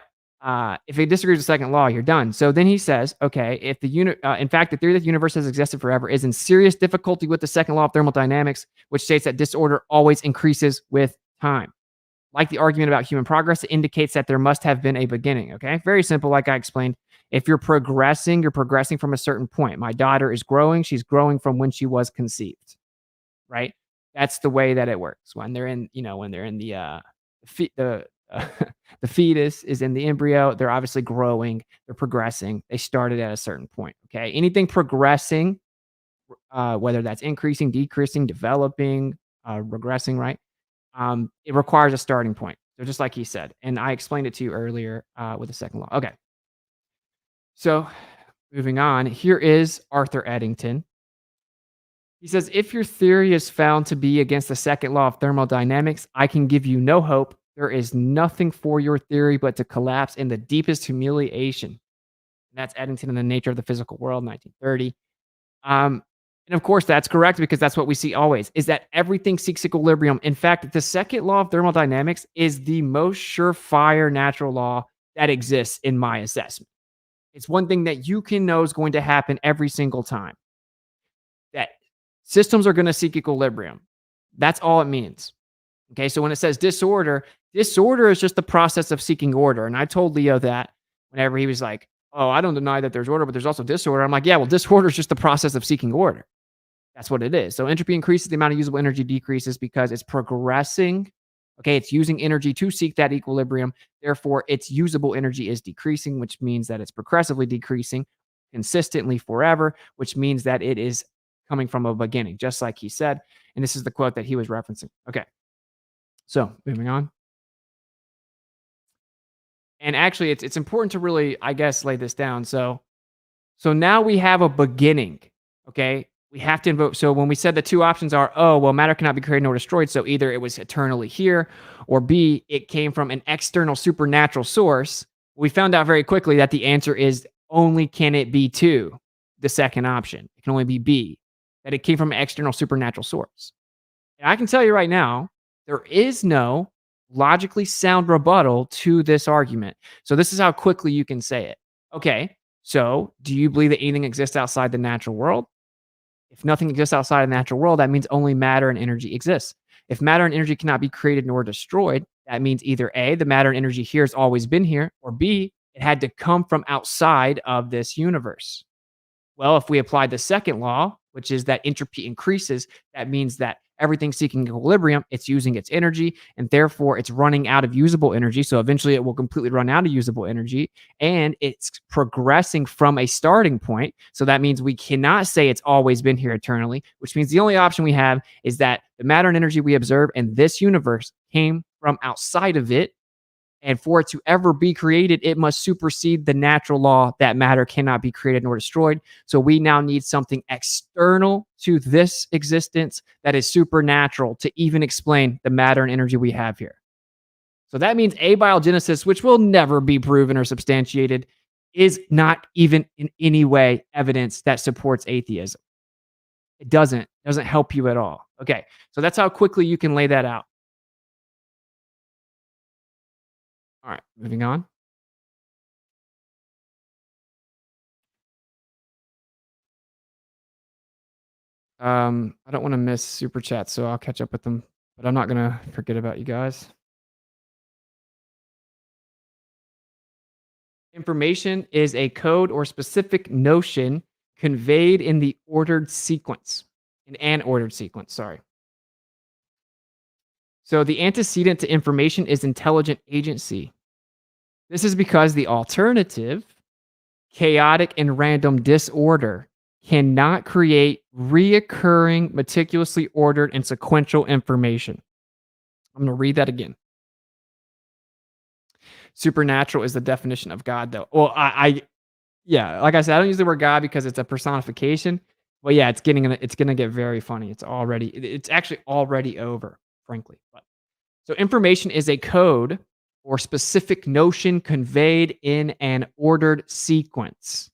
if it disagrees with the second law, you're done. So then he says, okay, if in fact, the theory that the universe has existed forever is in serious difficulty with the second law of thermodynamics, which states that disorder always increases with time. Like the argument about human progress, it indicates that there must have been a beginning. Okay, very simple. Like I explained, if you're progressing from a certain point. My daughter is growing; she's growing from when she was conceived. Right? That's the way that it works. When they're in the the fetus is in the embryo. They're obviously growing. They're progressing. They started at a certain point. Okay, anything progressing, whether that's increasing, decreasing, developing, regressing, right? It requires a starting point. So just like he said, and I explained it to you earlier with the second law. Okay, so moving on, here is Arthur Eddington. He says, if your theory is found to be against the second law of thermodynamics, I can give you no hope. There is nothing for your theory but to collapse in the deepest humiliation. And that's Eddington in the Nature of the Physical World, 1930. And of course, that's correct because that's what we see always, is that everything seeks equilibrium. In fact, the second law of thermodynamics is the most surefire natural law that exists in my assessment. It's one thing that you can know is going to happen every single time. That systems are going to seek equilibrium. That's all it means. Okay, so when it says disorder is just the process of seeking order. And I told Leo that whenever he was like, oh, I don't deny that there's order, but there's also disorder. I'm like, yeah, well, disorder is just the process of seeking order. That's what it is. So entropy increases, the amount of usable energy decreases because it's progressing. Okay, it's using energy to seek that equilibrium. Therefore, its usable energy is decreasing, which means that it's progressively decreasing consistently forever, which means that it is coming from a beginning, just like he said. And this is the quote that he was referencing. Okay, so moving on. And actually, it's important to really, I guess, lay this down. So now we have a beginning. Okay, we have to invoke. So when we said the two options are, oh, well, matter cannot be created nor destroyed. So either it was eternally here, or B, it came from an external supernatural source. We found out very quickly that the answer is only can it be two, the second option. It can only be B, that it came from an external supernatural source. And I can tell you right now, there is no logically sound rebuttal to this argument. So this is how quickly you can say it. Okay, so do you believe that anything exists outside the natural world? If nothing exists outside of the natural world, that means only matter and energy exists. If matter and energy cannot be created nor destroyed, that means either A, the matter and energy here has always been here, or B, it had to come from outside of this universe. Well, if we apply the second law, which is that entropy increases, that means that everything's seeking equilibrium, it's using its energy, and therefore it's running out of usable energy. So eventually it will completely run out of usable energy, and it's progressing from a starting point. So that means we cannot say it's always been here eternally, which means the only option we have is that the matter and energy we observe in this universe came from outside of it. And for it to ever be created, it must supersede the natural law that matter cannot be created nor destroyed. So we now need something external to this existence that is supernatural to even explain the matter and energy we have here. So that means abiogenesis, which will never be proven or substantiated, is not even in any way evidence that supports atheism. It doesn't help you at all. Okay, so that's how quickly you can lay that out. All right, moving on. I don't want to miss super chats, so I'll catch up with them, but I'm not gonna forget about you guys. Information is a code or specific notion conveyed in the ordered sequence, in an ordered sequence, sorry. So the antecedent to information is intelligent agency. This is because the alternative, chaotic and random disorder, cannot create reoccurring, meticulously ordered, and sequential information. I'm going to read that again. Supernatural is the definition of God, though. Well, yeah, like I said, I don't use the word God because it's a personification. But yeah, it's gonna get very funny. It's actually already over, frankly. But So information is a code or specific notion conveyed in an ordered sequence.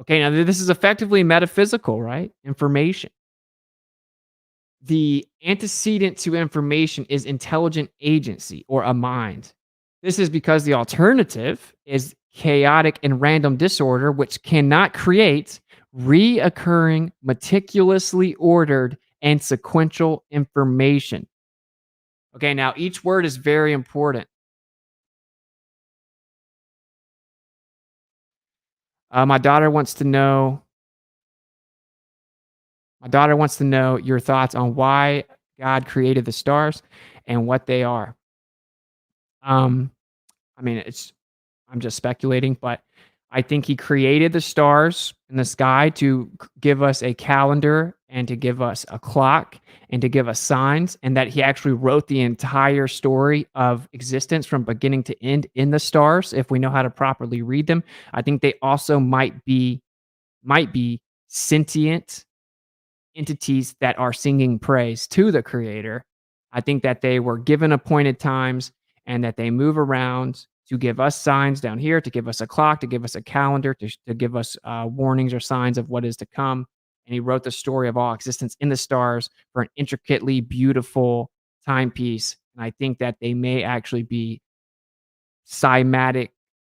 Okay, now this is effectively metaphysical, right? Information. The antecedent to information is intelligent agency or a mind. This is because the alternative is chaotic and random disorder, which cannot create reoccurring, meticulously ordered, and sequential information. Okay, now each word is very important. My daughter wants to know. My daughter wants to know your thoughts on why God created the stars and what they are. Um, I mean, I'm just speculating, but I think he created the stars in the sky to give us a calendar and to give us a clock and to give us signs, and that he actually wrote the entire story of existence from beginning to end in the stars if we know how to properly read them. I think they also might be sentient entities that are singing praise to the creator. I think that they were given appointed times and that they move around to give us signs down here, to give us a clock, to give us a calendar, to give us warnings or signs of what is to come. And he wrote the story of all existence in the stars for an intricately beautiful timepiece. And I think that they may actually be cymatic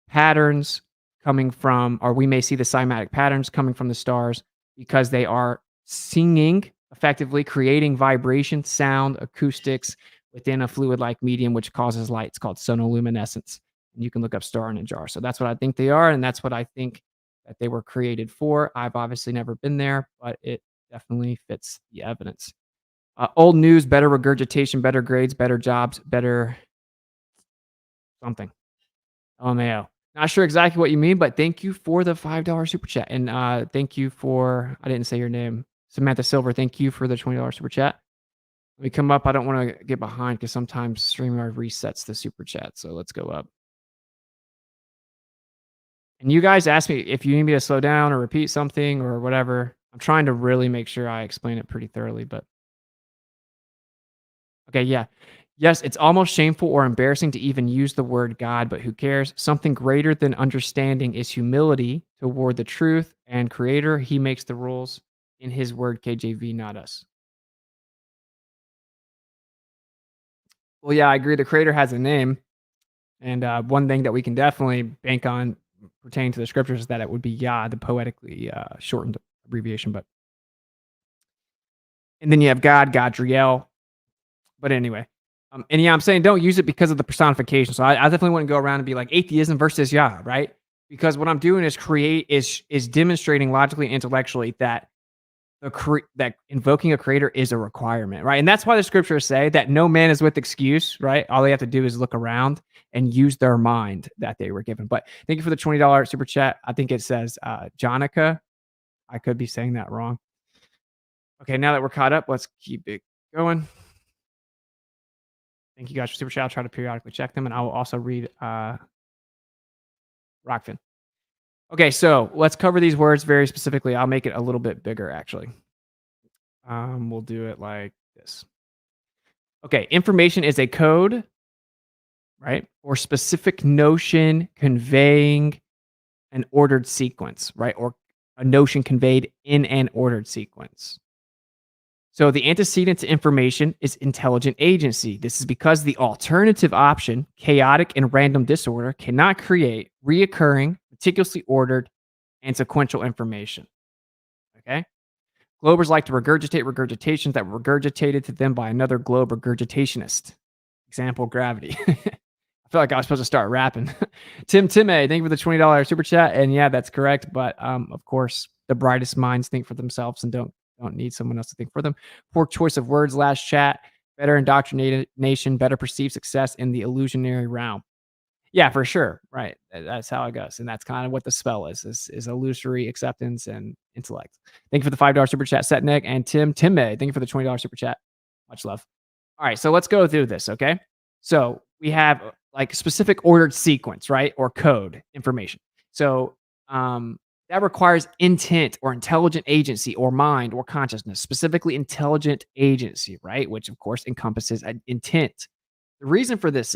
patterns coming from, or we may see the cymatic patterns coming from the stars because they are singing, effectively creating vibration, sound, acoustics within a fluid like medium, which causes light. It's called sonoluminescence. And you can look up star in a jar. So that's what I think they are. And that's what I think that they were created for. I've obviously never been there, but it definitely fits the evidence. Old news, better regurgitation, better grades, better jobs, better something. LMAO. Not sure exactly what you mean, but thank you for the $5 super chat. And thank you for, I didn't say your name, Samantha Silver. Thank you for the $20 super chat. Let me come up. I don't want to get behind because sometimes StreamYard resets the super chat. So let's go up. And you guys asked me if you need me to slow down or repeat something or whatever. I'm trying to really make sure I explain it pretty thoroughly, but okay, yeah. Yes, it's almost shameful or embarrassing to even use the word God, but who cares? Something greater than understanding is humility toward the truth and creator. He makes the rules in his word, KJV, not us. Well, yeah, I agree. The creator has a name. And one thing that we can definitely bank on pertaining to the scriptures is that it would be Yah, the poetically shortened abbreviation. But and then you have God, Godriel. But anyway, and yeah, I'm saying don't use it because of the personification. So I definitely wouldn't go around and be like atheism versus Yah, right? Because what I'm doing is demonstrating logically and intellectually that that invoking a creator is a requirement, right? And that's why the scriptures say that no man is with excuse, right? All they have to do is look around and use their mind that they were given. But thank you for the $20 super chat. I think it says Jonica. I could be saying that wrong. Okay, now that we're caught up, let's keep it going. Thank you guys for super chat. I'll try to periodically check them, and I will also read Rokfin. Okay, so let's cover these words very specifically. I'll make it a little bit bigger, actually. We'll do it like this. Okay, information is a code, right? Or specific notion conveying an ordered sequence, right? Or a notion conveyed in an ordered sequence. So the antecedent to information is intelligent agency. This is because the alternative option, chaotic and random disorder, cannot create reoccurring, meticulously ordered, and sequential information. Okay? Globers like to regurgitate regurgitations that were regurgitated to them by another globe regurgitationist. Example, gravity. I feel like I was supposed to start rapping. Tim Timme, thank you for the $20 super chat. And yeah, that's correct. But of course, the brightest minds think for themselves and don't need someone else to think for them. Poor choice of words, last chat. Better indoctrination, better perceived success in the illusionary realm. Yeah, for sure. Right. That's how it goes. And that's kind of what the spell is illusory acceptance and intellect. Thank you for the $5 super chat, Setnik. And Timme, thank you for the $20 super chat. Much love. All right, so let's go through this, okay? So we have like specific ordered sequence, right? Or code information. So that requires intent or intelligent agency or mind or consciousness, specifically intelligent agency, right? Which of course encompasses an intent. The reason for this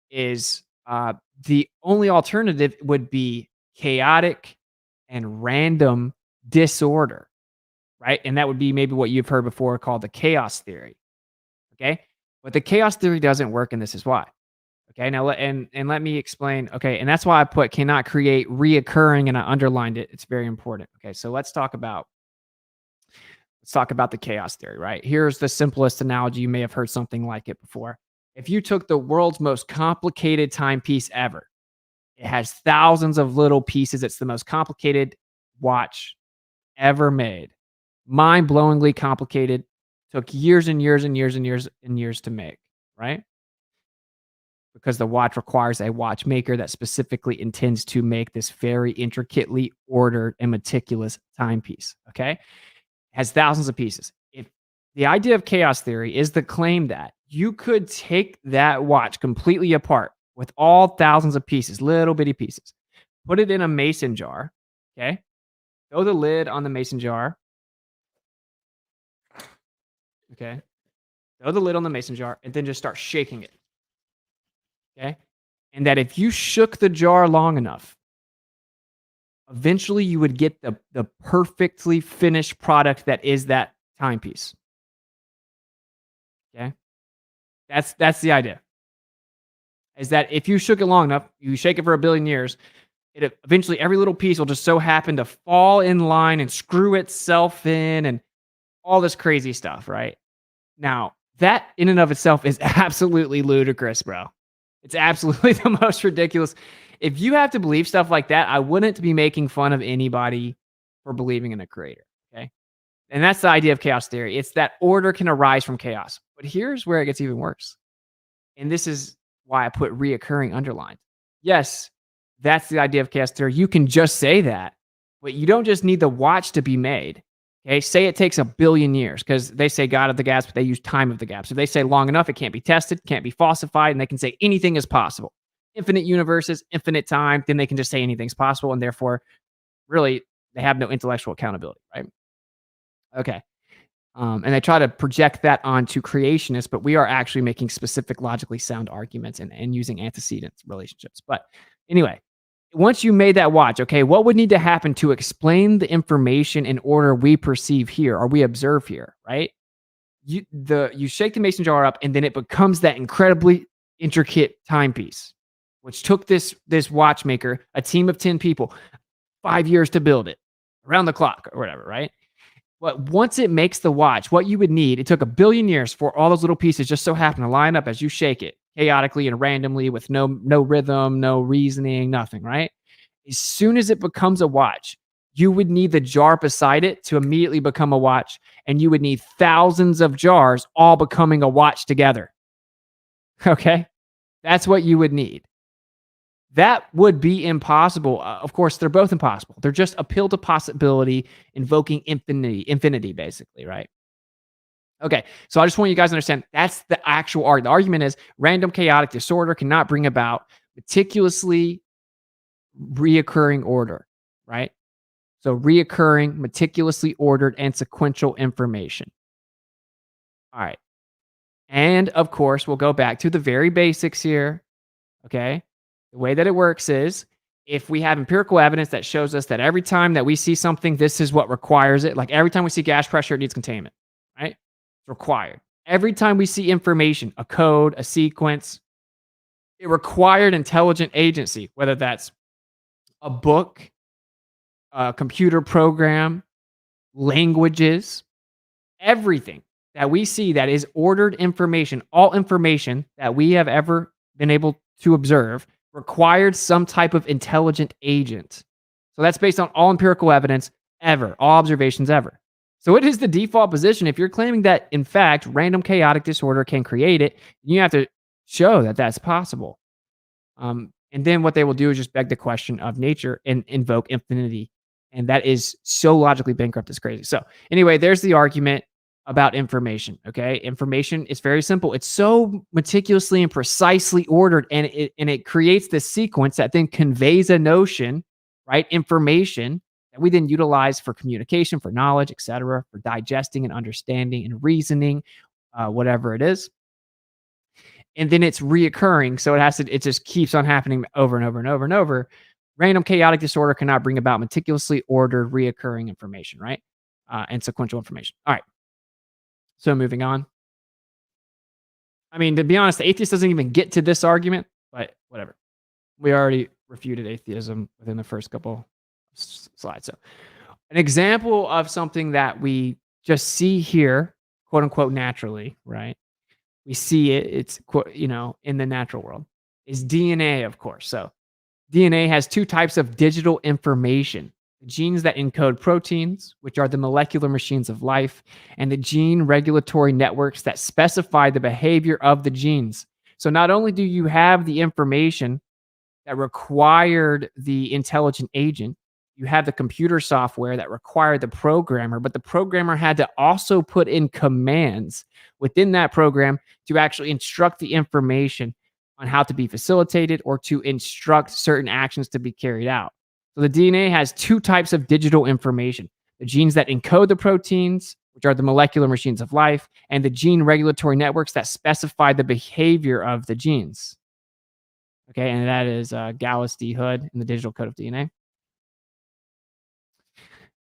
is the only alternative would be chaotic and random disorder, right? And that would be maybe what you've heard before called the chaos theory. Okay. But the chaos theory doesn't work, and this is why. Okay. Now, let me explain. Okay. And that's why I put cannot create reoccurring, and I underlined it. It's very important. Okay. So let's talk about the chaos theory, right? Here's the simplest analogy. You may have heard something like it before. If you took the world's most complicated timepiece ever, it has thousands of little pieces. It's the most complicated watch ever made. Mind-blowingly complicated. Took years and years and years and years and years to make, right? Because the watch requires a watchmaker that specifically intends to make this very intricately ordered and meticulous timepiece, okay? It has thousands of pieces. If the idea of chaos theory is the claim that you could take that watch completely apart with all thousands of pieces, little bitty pieces, put it in a mason jar, okay? Throw the lid on the mason jar, okay? Throw the lid on the mason jar and then just start shaking it, okay? And that if you shook the jar long enough, eventually you would get the perfectly finished product that is that timepiece. Okay? That's the idea. Is that if you shook it long enough, you shake it for 1,000,000,000 years, it eventually every little piece will just so happen to fall in line and screw itself in and all this crazy stuff, right? Now, that in and of itself is absolutely ludicrous, bro. It's absolutely the most ridiculous. If you have to believe stuff like that, I wouldn't be making fun of anybody for believing in a creator, okay? And that's the idea of chaos theory. It's that order can arise from chaos. But here's where it gets even worse. And this is why I put reoccurring underlined. Yes, that's the idea of chaos theory. You can just say that, but you don't just need the watch to be made. Okay, say it takes 1,000,000,000 years because they say God of the gaps, but they use time of the gaps. If they say long enough, it can't be tested, can't be falsified, and they can say anything is possible. Infinite universes, infinite time, then they can just say anything's possible, and therefore, really, they have no intellectual accountability, right? Okay. And they try to project that onto creationists, but we are actually making specific logically sound arguments and using antecedent relationships. But anyway, once you made that watch, okay, what would need to happen to explain the information in order we perceive here or we observe here, right? You shake the mason jar up, and then it becomes that incredibly intricate timepiece, which took this watchmaker, a team of 10 people, 5 years to build it, around the clock or whatever, right? But once it makes the watch, what you would need, it took 1,000,000,000 years for all those little pieces just so happen to line up as you shake it, chaotically and randomly with no rhythm, no reasoning, nothing, right? As soon as it becomes a watch, you would need the jar beside it to immediately become a watch, and you would need thousands of jars all becoming a watch together. Okay? That's what you would need. That would be impossible. Of course, they're both impossible. They're just appeal to possibility, invoking infinity, basically, right? Okay, so I just want you guys to understand that's the actual argument. The argument is random chaotic disorder cannot bring about meticulously reoccurring order, right? So reoccurring, meticulously ordered, and sequential information. All right. And of course, we'll go back to the very basics here, okay? The way that it works is if we have empirical evidence that shows us that every time that we see something, this is what requires it. Like every time we see gas pressure, it needs containment, right? It's required. Every time we see information, a code, a sequence, it required intelligent agency, whether that's a book, a computer program, languages, everything that we see that is ordered information, all information that we have ever been able to observe required some type of intelligent agent. So that's based on all empirical evidence ever, all observations ever. So it is the default position. If you're claiming that, in fact, random chaotic disorder can create it, you have to show that that's possible. And then what they will do is just beg the question of nature and invoke infinity. And that is so logically bankrupt, it's crazy. So anyway, there's the argument about information, okay? Information is very simple. It's so meticulously and precisely ordered, and it creates this sequence that then conveys a notion, right? Information that we then utilize for communication, for knowledge, etc., for digesting and understanding and reasoning, whatever it is. And then it's reoccurring, so it just keeps on happening over and over and over and over. Random chaotic disorder cannot bring about meticulously ordered reoccurring information, right? And sequential information. All right. So moving on. I mean, to be honest, the atheist doesn't even get to this argument, but whatever. We already refuted atheism within the first couple slides. So, an example of something that we just see here, quote unquote, naturally, right? We see it, it's, in the natural world, is DNA, of course. So, DNA has two types of digital information: the genes that encode proteins, which are the molecular machines of life, and the gene regulatory networks that specify the behavior of the genes. So, not only do you have the information that required the intelligent agent, you have the computer software that required the programmer, but the programmer had to also put in commands within that program to actually instruct the information on how to be facilitated or to instruct certain actions to be carried out. So the DNA has two types of digital information: the genes that encode the proteins, which are the molecular machines of life, and the gene regulatory networks that specify the behavior of the genes. Okay, and that is Gallus D. Hood in the Digital Code of DNA.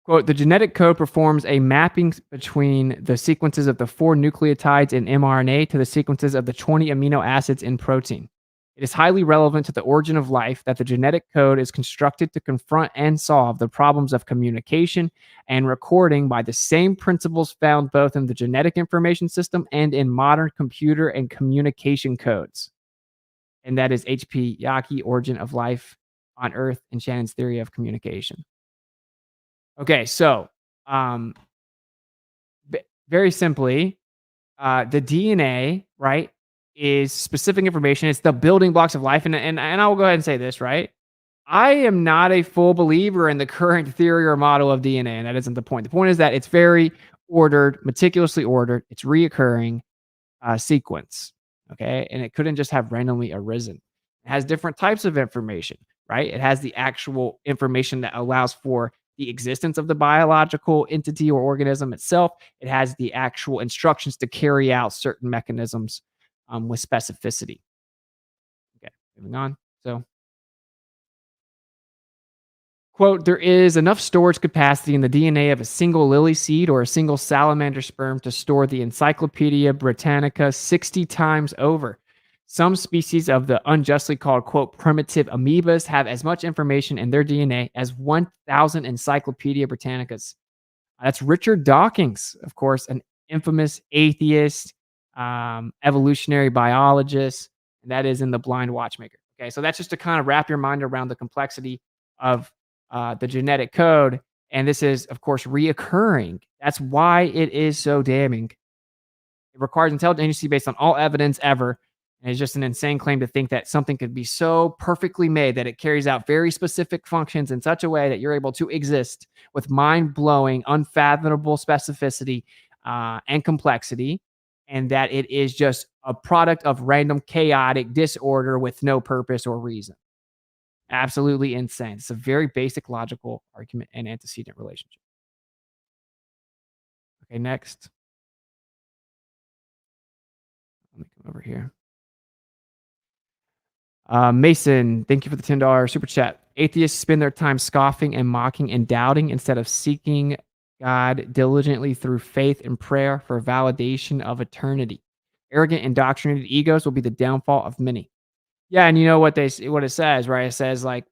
Quote, the genetic code performs a mapping between the sequences of the 4 nucleotides in mRNA to the sequences of the 20 amino acids in protein. It is highly relevant to the origin of life that the genetic code is constructed to confront and solve the problems of communication and recording by the same principles found both in the genetic information system and in modern computer and communication codes. And that is H.P. Yaki, Origin of Life on Earth, and Shannon's Theory of Communication. Okay, so very simply, the DNA, right, is specific information. It's the building blocks of life. And I will go ahead and say this, right? I am not a full believer in the current theory or model of DNA, and that isn't the point. The point is that it's very ordered, meticulously ordered. It's reoccurring sequence. Okay. And it couldn't just have randomly arisen. It has different types of information, right? It has the actual information that allows for the existence of the biological entity or organism itself. It has the actual instructions to carry out certain mechanisms with specificity. Okay. Moving on. So, quote, there is enough storage capacity in the DNA of a single lily seed or a single salamander sperm to store the Encyclopedia Britannica 60 times over. Some species of the unjustly called, quote, primitive amoebas have as much information in their DNA as 1,000 Encyclopedia Britannicas. That's Richard Dawkins, of course, an infamous atheist, evolutionary biologist, and that is in The Blind Watchmaker. Okay, so that's just to kind of wrap your mind around the complexity of the genetic code. And this is, of course, reoccurring. That's why it is so damning. It requires intelligent agency based on all evidence ever. And it's just an insane claim to think that something could be so perfectly made that it carries out very specific functions in such a way that you're able to exist with mind-blowing, unfathomable specificity and complexity, and that it is just a product of random chaotic disorder with no purpose or reason. Absolutely insane. It's a very basic logical argument and antecedent relationship. Okay, next. Let me come over here. Mason, thank you for the $10 super chat. Atheists spend their time scoffing and mocking and doubting instead of seeking God diligently through faith and prayer for validation of eternity. Arrogant, indoctrinated egos will be the downfall of many. Yeah, and you know what it says, right? It says like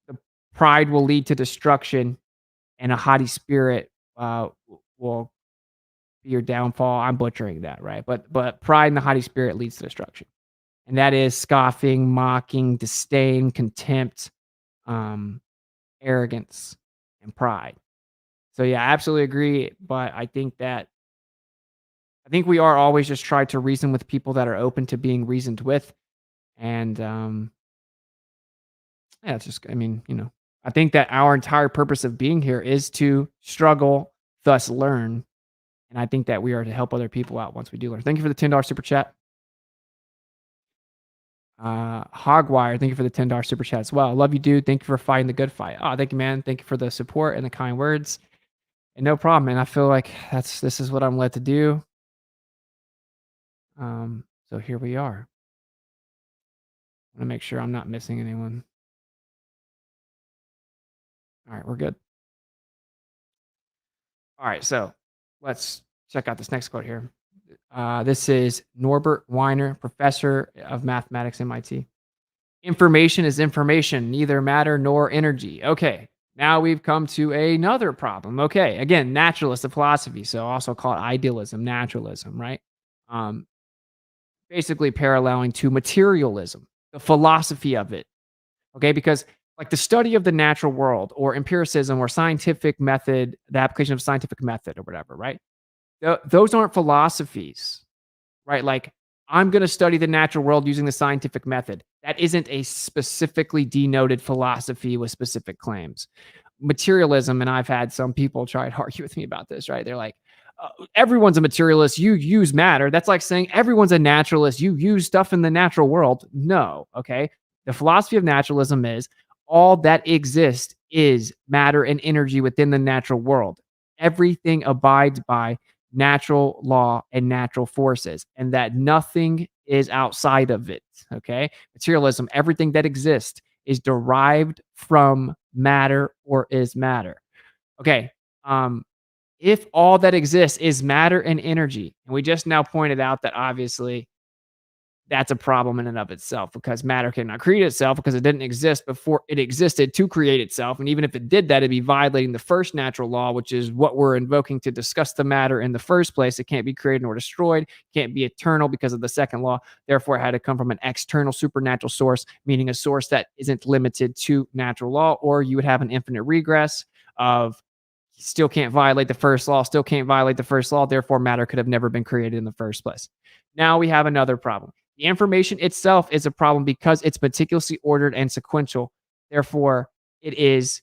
the pride will lead to destruction, and a haughty spirit will be your downfall. I'm butchering that, right? But pride and the haughty spirit leads to destruction. And that is scoffing, mocking, disdain, contempt, arrogance, and pride. So yeah, I absolutely agree. But I think we are always just try to reason with people that are open to being reasoned with. And yeah, it's just, I think that our entire purpose of being here is to struggle, thus learn. And I think that we are to help other people out once we do learn. Thank you for the $10 super chat. Hogwire, thank you for the $10 super chat as well. Love you, dude. Thank you for fighting the good fight. Oh, thank you, man. Thank you for the support and the kind words. And no problem, man. I feel like this is what I'm led to do. So here we are. I want to make sure I'm not missing anyone. All right, we're good. All right, so let's check out this next quote here. This is Norbert Weiner, professor of mathematics, MIT. Information is information, neither matter nor energy. Okay, now we've come to another problem. Okay, again, naturalist of philosophy, so also called idealism, naturalism, right? Um, Basically paralleling to materialism, the philosophy of it. Okay, because like the study of the natural world or empiricism or scientific method, the application of scientific method or whatever, right? Those aren't philosophies, right? Like, I'm going to study the natural world using the scientific method. That isn't a specifically denoted philosophy with specific claims. Materialism, and I've had some people try to argue with me about this, right? They're like, everyone's a materialist. You use matter. That's like saying everyone's a naturalist. You use stuff in the natural world. No, okay. The philosophy of naturalism is all that exists is matter and energy within the natural world. Everything abides by natural law and natural forces, and that nothing is outside of it. Okay. Materialism, everything that exists is derived from matter or is matter. Okay. If all that exists is matter and energy, and we just now pointed out that obviously that's a problem in and of itself because matter cannot create itself because it didn't exist before it existed to create itself. And even if it did that, it'd be violating the first natural law, which is what we're invoking to discuss the matter in the first place. It can't be created nor destroyed, can't be eternal because of the second law. Therefore, it had to come from an external supernatural source, meaning a source that isn't limited to natural law, or you would have an infinite regress of still can't violate the first law, still can't violate the first law. Therefore, matter could have never been created in the first place. Now we have another problem. The information itself is a problem because it's meticulously ordered and sequential. Therefore, it is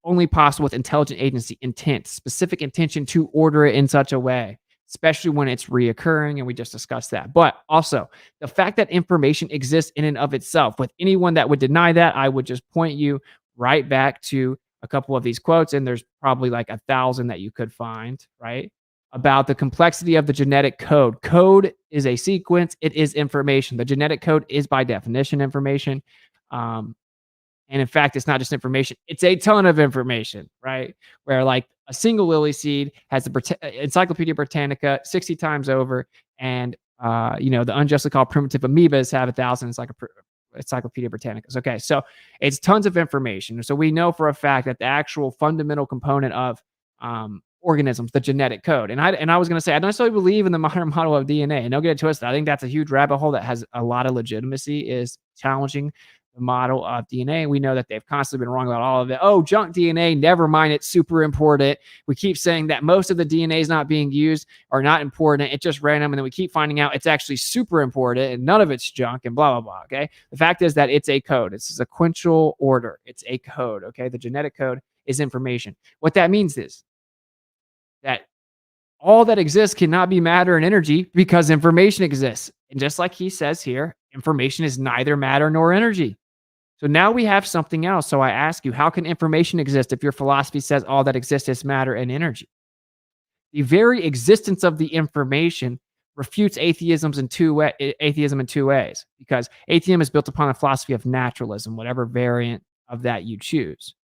only possible with intelligent agency, intent, specific intention to order it in such a way, especially when it's reoccurring. And we just discussed that. But also, the fact that information exists in and of itself, with anyone that would deny that, I would just point you right back to a couple of these quotes. And there's probably like 1,000 that you could find, right? About the complexity of the genetic code. Code is a sequence, it is information. The genetic code is by definition information. And in fact, it's not just information, it's a ton of information, right? Where like a single lily seed has the Encyclopedia Britannica 60 times over, and the unjustly called primitive amoebas have 1,000 Encyclopedia Britannicas. Okay, so it's tons of information. So we know for a fact that the actual fundamental component of organisms, the genetic code. And I was going to say, I don't necessarily believe in the modern model of DNA. And don't get it twisted. I think that's a huge rabbit hole that has a lot of legitimacy, is challenging the model of DNA. We know that they've constantly been wrong about all of it. Oh, junk DNA, never mind. It's super important. We keep saying that most of the DNA is not being used or not important. It's just random. And then we keep finding out it's actually super important and none of it's junk and blah, blah, blah. Okay. The fact is that it's a code. It's a sequential order. It's a code. Okay. The genetic code is information. What that means is that all that exists cannot be matter and energy because information exists. And just like he says here, information is neither matter nor energy. So now we have something else. So I ask you, how can information exist if your philosophy says all that exists is matter and energy? The very existence of the information refutes atheism in two ways, because atheism is built upon a philosophy of naturalism, whatever variant of that you choose.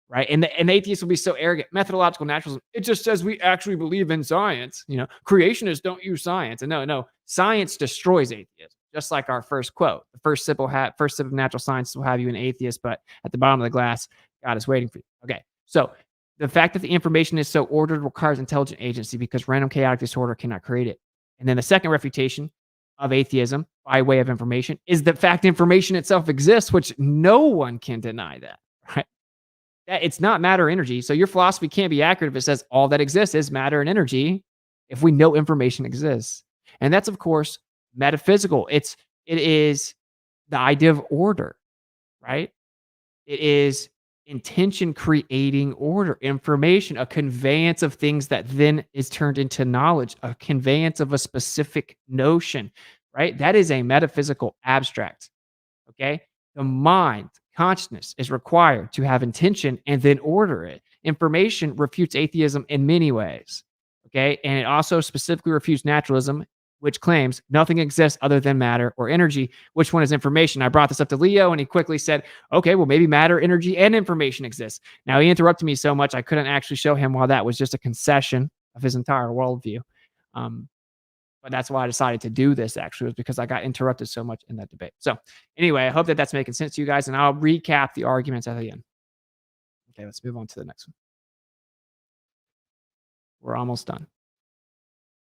Right. And atheists will be so arrogant. Methodological naturalism, it just says we actually believe in science. Creationists don't use science. And no, science destroys atheism. Just like our first quote, the first sip of natural science will have you an atheist, but at the bottom of the glass, God is waiting for you. Okay. So the fact that the information is so ordered requires intelligent agency because random chaotic disorder cannot create it. And then the second refutation of atheism by way of information is the fact information itself exists, which no one can deny that, right? That it's not matter or energy. So your philosophy can't be accurate if it says all that exists is matter and energy if we know information exists. And that's, of course, metaphysical. It is the idea of order, right? It is intention creating order, information, a conveyance of things that then is turned into knowledge, a conveyance of a specific notion. right? That is a metaphysical abstract. Okay. The mind, consciousness is required to have intention and then order it. Information refutes atheism in many ways. Okay. And it also specifically refutes naturalism, which claims nothing exists other than matter or energy. Which one is information? I brought this up to Leo and he quickly said, okay, well, maybe matter, energy, and information exists. Now, he interrupted me so much I couldn't actually show him why that was just a concession of his entire worldview. Um, but that's why I decided to do this actually, was because I got interrupted so much in that debate. So anyway, I hope that that's making sense to you guys, and I'll recap the arguments at the end. Okay, let's move on to the next one. We're almost done.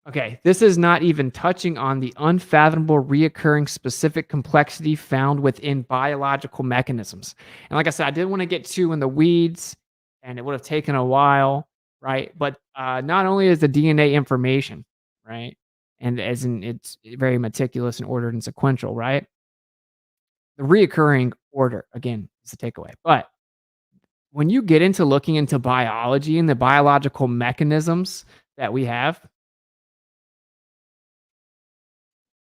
Okay, this is not even touching on the unfathomable reoccurring specific complexity found within biological mechanisms. And like I said, I didn't want to get too in the weeds, and it would have taken a while, right? But not only is the DNA information, right? And as in it's very meticulous and ordered and sequential, right? The reoccurring order, again, is the takeaway. But when you get into looking into biology and the biological mechanisms that we have,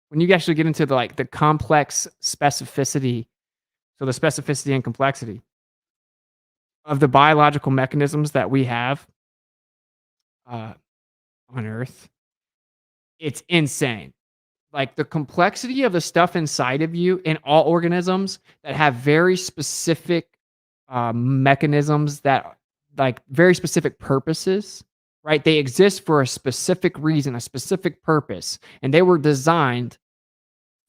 when you actually get into the complex specificity, so the specificity and complexity of the biological mechanisms that we have uh, on Earth, it's insane. Like the complexity of the stuff inside of you in all organisms that have very specific mechanisms that like very specific purposes, right? They exist for a specific reason, a specific purpose, and they were designed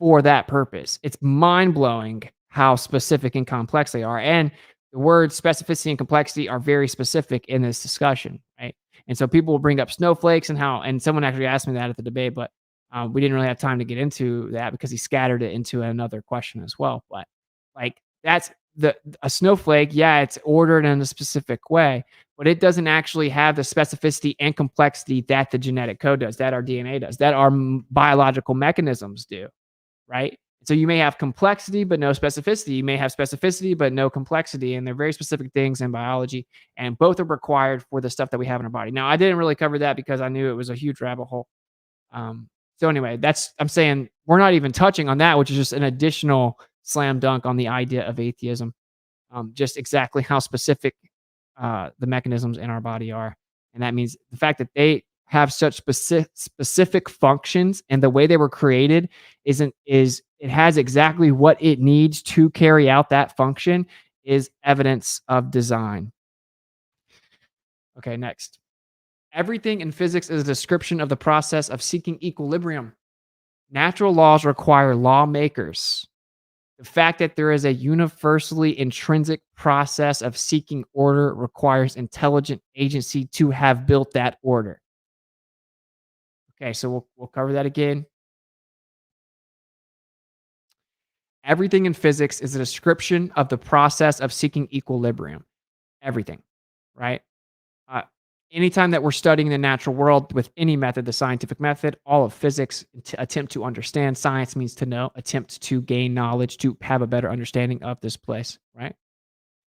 for that purpose. It's mind blowing how specific and complex they are. And the words specificity and complexity are very specific in this discussion, right? And so people will bring up snowflakes and how, and someone actually asked me that at the debate, but we didn't really have time to get into that because he scattered it into another question as well. But like that's a snowflake, yeah, it's ordered in a specific way, but it doesn't actually have the specificity and complexity that the genetic code does, that our DNA does, that our biological mechanisms do, right? So you may have complexity but no specificity. You may have specificity but no complexity, and they're very specific things in biology, and both are required for the stuff that we have in our body. Now, I didn't really cover that because I knew it was a huge rabbit hole. So anyway, I'm saying we're not even touching on that, which is just an additional slam dunk on the idea of atheism. Just exactly how specific the mechanisms in our body are, and that means the fact that they have such specific functions and the way they were created is it has exactly what it needs to carry out that function is evidence of design. Okay, next. Everything in physics is a description of the process of seeking equilibrium. Natural laws require lawmakers. The fact that there is a universally intrinsic process of seeking order requires intelligent agency to have built that order. Okay, so we'll cover that again. Everything in physics is a description of the process of seeking equilibrium. Everything, right? Uh, Anytime that we're studying the natural world with any method, the scientific method, all of physics, attempt to understand. Science means to know, attempt to gain knowledge, to have a better understanding of this place, right?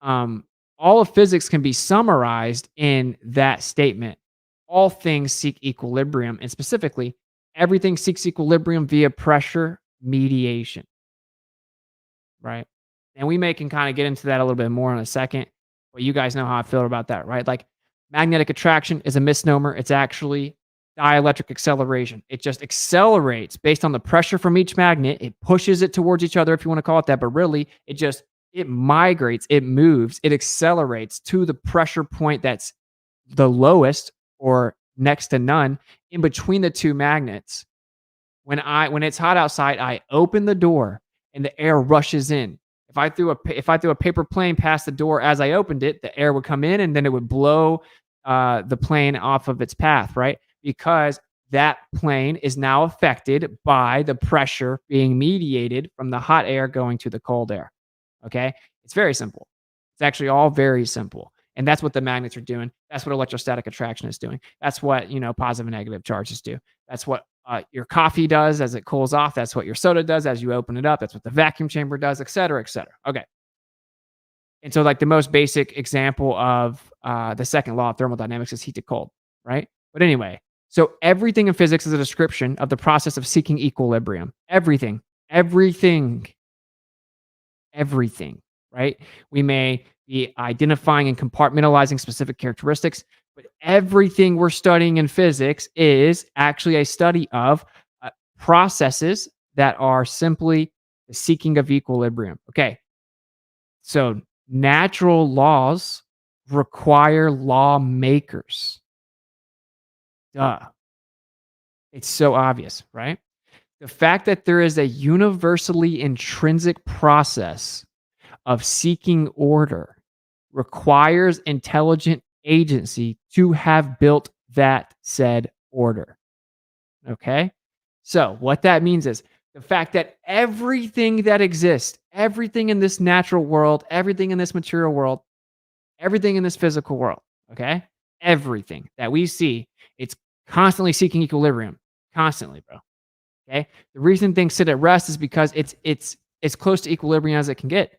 All of physics can be summarized in that statement. All things seek equilibrium, and specifically, everything seeks equilibrium via pressure mediation, right? And we can kind of get into that a little bit more in a second, but you guys know how I feel about that, right? Like magnetic attraction is a misnomer. It's actually dielectric acceleration. It just accelerates based on the pressure from each magnet. It pushes it towards each other, if you want to call it that, but really it migrates, it moves, it accelerates to the pressure point that's the lowest or next to none in between the two magnets. When it's hot outside, I open the door and the air rushes in. If I threw a paper plane past the door as I opened it, the air would come in and then it would blow the plane off of its path, right? Because that plane is now affected by the pressure being mediated from the hot air going to the cold air. Okay? It's very simple. It's actually all very simple. And that's what the magnets are doing. That's what electrostatic attraction is doing. That's what, positive and negative charges do. That's what your coffee does as it cools off. That's what your soda does as you open it up. That's what the vacuum chamber does, et cetera, et cetera. Okay. And so the most basic example of the second law of thermodynamics is heat to cold, right? But anyway, So everything in physics is a description of the process of seeking equilibrium. Everything, everything, everything, right? We may be identifying and compartmentalizing specific characteristics, but everything we're studying in physics is actually a study of processes that are simply the seeking of equilibrium. Okay, so natural laws require lawmakers. Duh. It's so obvious, right? The fact that there is a universally intrinsic process of seeking order requires intelligent agency to have built that said order. Okay? So, what that means is the fact that everything that exists, everything in this natural world, everything in this material world, everything in this physical world, okay? Everything that we see, it's constantly seeking equilibrium, constantly, bro. Okay? The reason things sit at rest is because it's as close to equilibrium as it can get.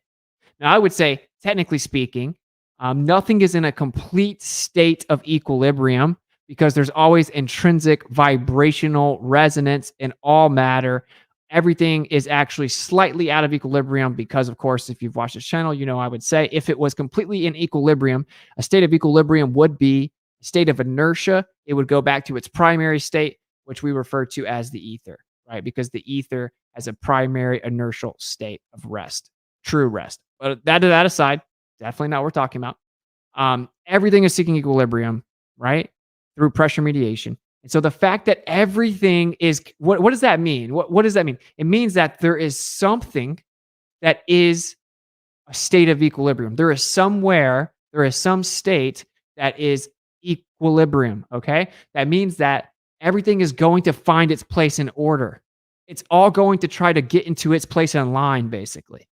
Now, I would say, technically speaking, nothing is in a complete state of equilibrium because there's always intrinsic vibrational resonance in all matter. Everything is actually slightly out of equilibrium because, of course, if you've watched this channel, you know I would say if it was completely in equilibrium, a state of equilibrium would be a state of inertia. It would go back to its primary state, which we refer to as the ether, right? Because the ether has a primary inertial state of rest, true rest. But that aside, definitely not what we're talking about. Everything is seeking equilibrium, right? Through pressure mediation. And so the fact that everything is what does that mean? What does that mean? It means that there is something that is a state of equilibrium. There is some state that is equilibrium. Okay. That means that everything is going to find its place in order. It's all going to try to get into its place in line, basically.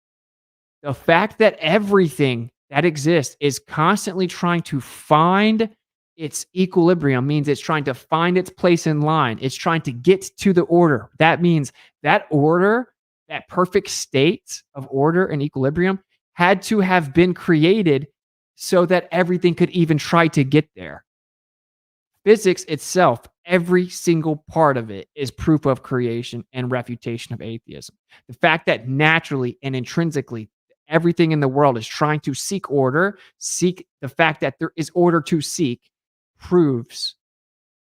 The fact that everything that exists is constantly trying to find its equilibrium means it's trying to find its place in line. It's trying to get to the order. That means that order, that perfect state of order and equilibrium, had to have been created so that everything could even try to get there. Physics itself, every single part of it is proof of creation and refutation of atheism. The fact that naturally and intrinsically everything in the world is trying to seek order, seek the fact that there is order to seek, proves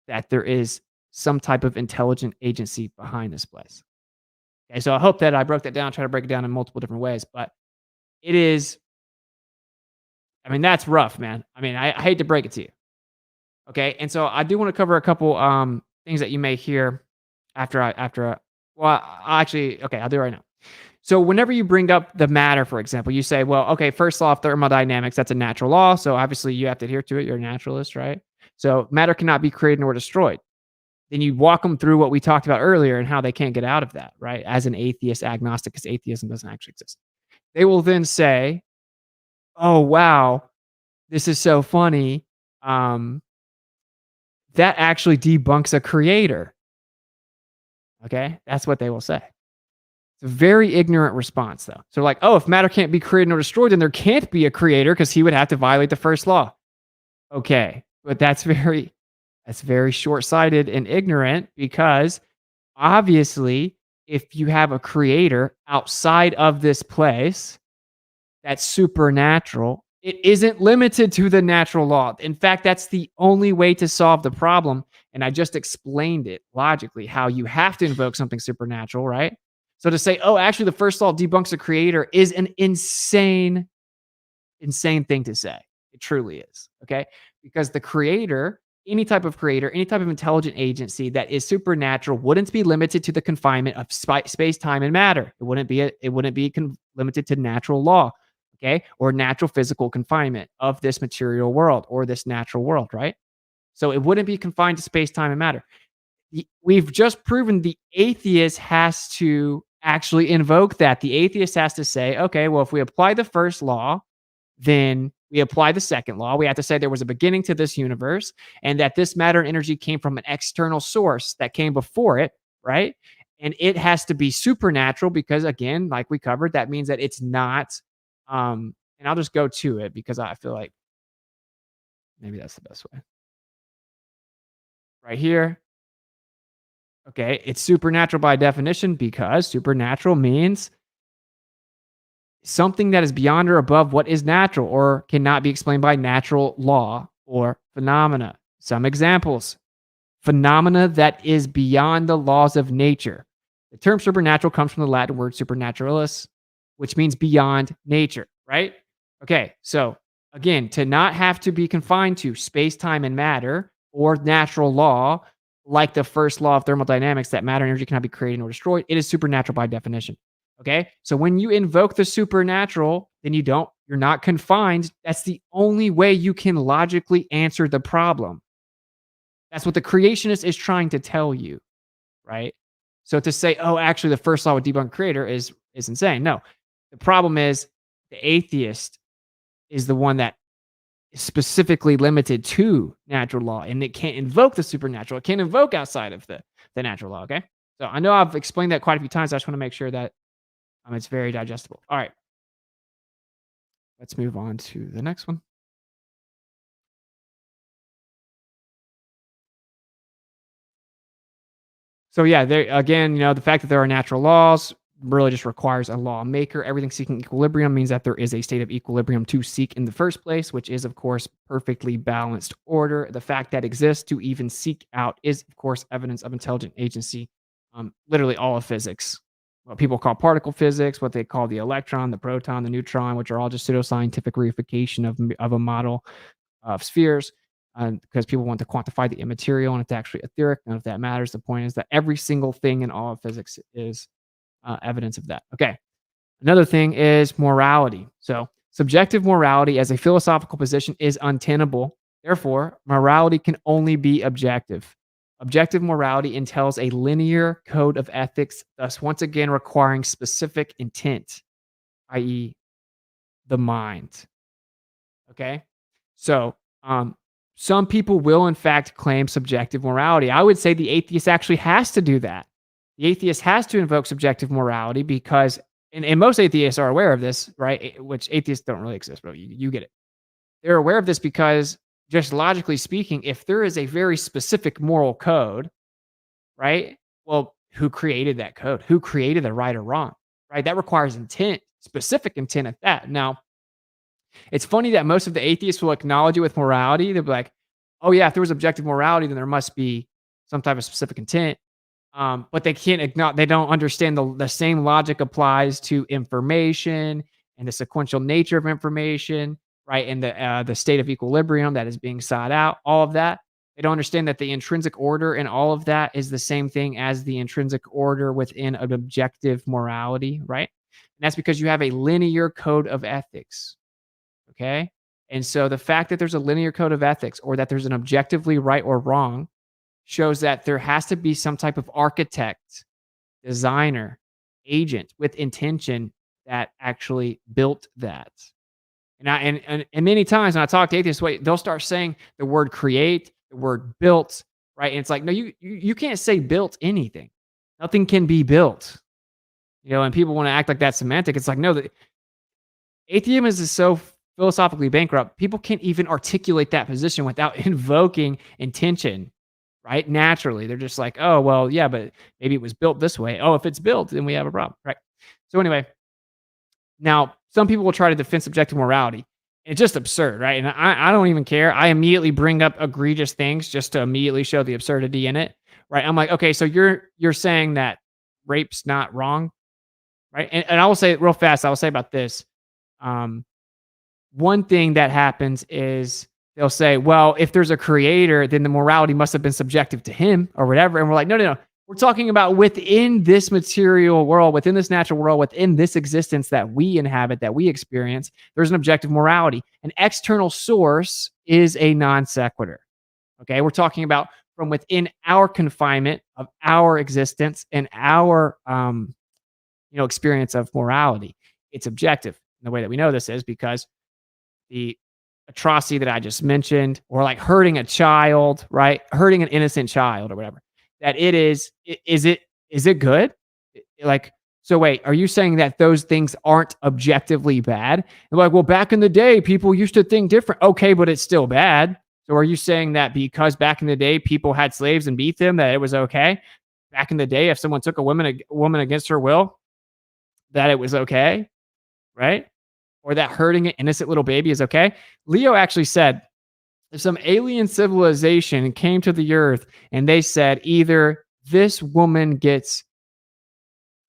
that there is some type of intelligent agency behind this place. Okay, so I hope that I broke that down, try to break it down in multiple different ways, but it is, I mean, that's rough, man. I mean, I hate to break it to you. Okay, and so I do want to cover a couple things that you may hear well, actually, okay, I'll do it right now. So whenever you bring up the matter, for example, you say, well, okay, first law of thermodynamics, that's a natural law. So obviously you have to adhere to it. You're a naturalist, right? So matter cannot be created nor destroyed. Then you walk them through what we talked about earlier and how they can't get out of that, right? As an atheist agnostic, because atheism doesn't actually exist. They will then say, oh, wow, this is so funny. That actually debunks a creator. Okay, that's what they will say. It's a very ignorant response, though. So, like, oh, if matter can't be created nor destroyed, then there can't be a creator because he would have to violate the first law. Okay, but that's very short-sighted and ignorant because obviously, if you have a creator outside of this place that's supernatural, it isn't limited to the natural law. In fact, that's the only way to solve the problem. And I just explained it logically, how you have to invoke something supernatural, right? So to say, oh, actually, the first law debunks the creator is an insane thing to say. It truly is, okay? Because the creator, any type of creator, any type of intelligent agency that is supernatural wouldn't be limited to the confinement of space, time, and matter. It wouldn't be limited to natural law, okay? Or natural physical confinement of this material world or this natural world, right? So it wouldn't be confined to space, time, and matter. We've just proven the atheist has to actually invoke that. The atheist has to say, okay, well, if we apply the first law, then we apply the second law. We have to say there was a beginning to this universe and that this matter and energy came from an external source that came before it, right? And it has to be supernatural because, again, like we covered, that means that it's not, and I'll just go to it because I feel like maybe that's the best way. right here. Okay, it's supernatural by definition because supernatural means something that is beyond or above what is natural or cannot be explained by natural law or phenomena. Some examples: phenomena that is beyond the laws of nature. The term supernatural comes from the Latin word supernaturalis, which means beyond nature, right? Okay, so again, to not have to be confined to space, time, and matter or natural law, like the first law of thermodynamics that matter and energy cannot be created or destroyed, it is supernatural by definition. Okay, so when you invoke the supernatural, then you're not confined. That's the only way you can logically answer the problem. That's what the creationist is trying to tell you, right? So to say, oh, actually, the first law would debunk creator is insane. No, the problem is the atheist is the one that is specifically limited to natural law, and it can't invoke the supernatural. It can't invoke outside of the natural law. Okay, so I know I've explained that quite a few times. I just want to make sure that it's very digestible. All right, let's move on to the next one. So yeah, there again, the fact that there are natural laws really just requires a lawmaker. Everything seeking equilibrium means that there is a state of equilibrium to seek in the first place, which is, of course, perfectly balanced order. The fact that exists to even seek out is, of course, evidence of intelligent agency. Literally all of physics, what people call particle physics, what they call the electron, the proton, the neutron, which are all just pseudoscientific reification of a model of spheres, because people want to quantify the immaterial and it's actually etheric. None of that matters. The point is that every single thing in all of physics is evidence of that. Okay. Another thing is morality. So, subjective morality as a philosophical position is untenable. Therefore, morality can only be objective. Objective morality entails a linear code of ethics, thus, once again, requiring specific intent, i.e., the mind. Okay. So, some people will, in fact, claim subjective morality. I would say the atheist actually has to do that. The atheist has to invoke subjective morality because, and most atheists are aware of this, right? Which atheists don't really exist, but you get it. They're aware of this because, just logically speaking, if there is a very specific moral code, right? Well, who created that code? Who created the right or wrong, right? That requires intent, specific intent at that. Now, it's funny that most of the atheists will acknowledge it with morality. They'll be like, oh, yeah, if there was objective morality, then there must be some type of specific intent. But they can't acknowledge, they don't understand the same logic applies to information and the sequential nature of information, right? And the state of equilibrium that is being sought out, all of that. They don't understand that the intrinsic order and all of that is the same thing as the intrinsic order within an objective morality, right? And that's because you have a linear code of ethics. Okay. And so the fact that there's a linear code of ethics or that there's an objectively right or wrong shows that there has to be some type of architect, designer, agent with intention that actually built that. And many times when I talk to atheists, they'll start saying the word create, the word built, right? And it's like, no, you can't say built anything. Nothing can be built. And people want to act like that's semantic. It's like, no, the atheism is so philosophically bankrupt. People can't even articulate that position without invoking intention, right? Naturally, they're just like, oh, well, yeah, but maybe it was built this way. Oh, if it's built, then we have a problem, right? So anyway, now some people will try to defend subjective morality. It's just absurd, right? And I don't even care. I immediately bring up egregious things just to immediately show the absurdity in it, right? I'm like, okay, so you're saying that rape's not wrong, right? And I will say real fast, I will say about this. One thing that happens is they'll say, well, if there's a creator, then the morality must have been subjective to him or whatever. And we're like, no. We're talking about within this material world, within this natural world, within this existence that we inhabit, that we experience, there's an objective morality. An external source is a non sequitur. Okay. We're talking about from within our confinement of our existence and our, experience of morality. It's objective. And the way that we know this is because the atrocity that I just mentioned, or like hurting a child, right? Hurting an innocent child or whatever, that is it good? Like, so wait, are you saying that those things aren't objectively bad? They're like, well, back in the day, people used to think different. Okay, but it's still bad. So are you saying that because back in the day people had slaves and beat them, that it was okay? Back in the day, if someone took a woman against her will, that it was okay, right? Or that hurting an innocent little baby is okay? Leo actually said if some alien civilization came to the earth and they said either this woman gets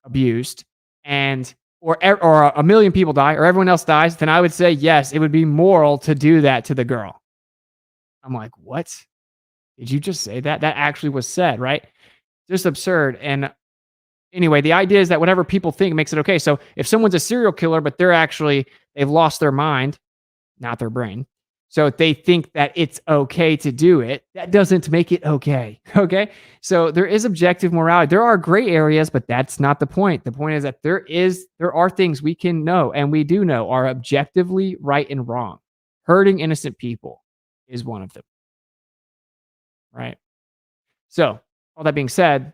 abused and or a million people die or everyone else dies, then I would say yes, it would be moral to do that to the girl. I'm like, what? Did you just say that? That actually was said, right? Just absurd. And anyway, the idea is that whatever people think makes it okay. So if someone's a serial killer, but they've lost their mind, not their brain. So if they think that it's okay to do it, that doesn't make it okay. Okay. So there is objective morality. There are gray areas, but that's not the point. The point is that there are things we can know and we do know are objectively right and wrong. Hurting innocent people is one of them. Right. So all that being said,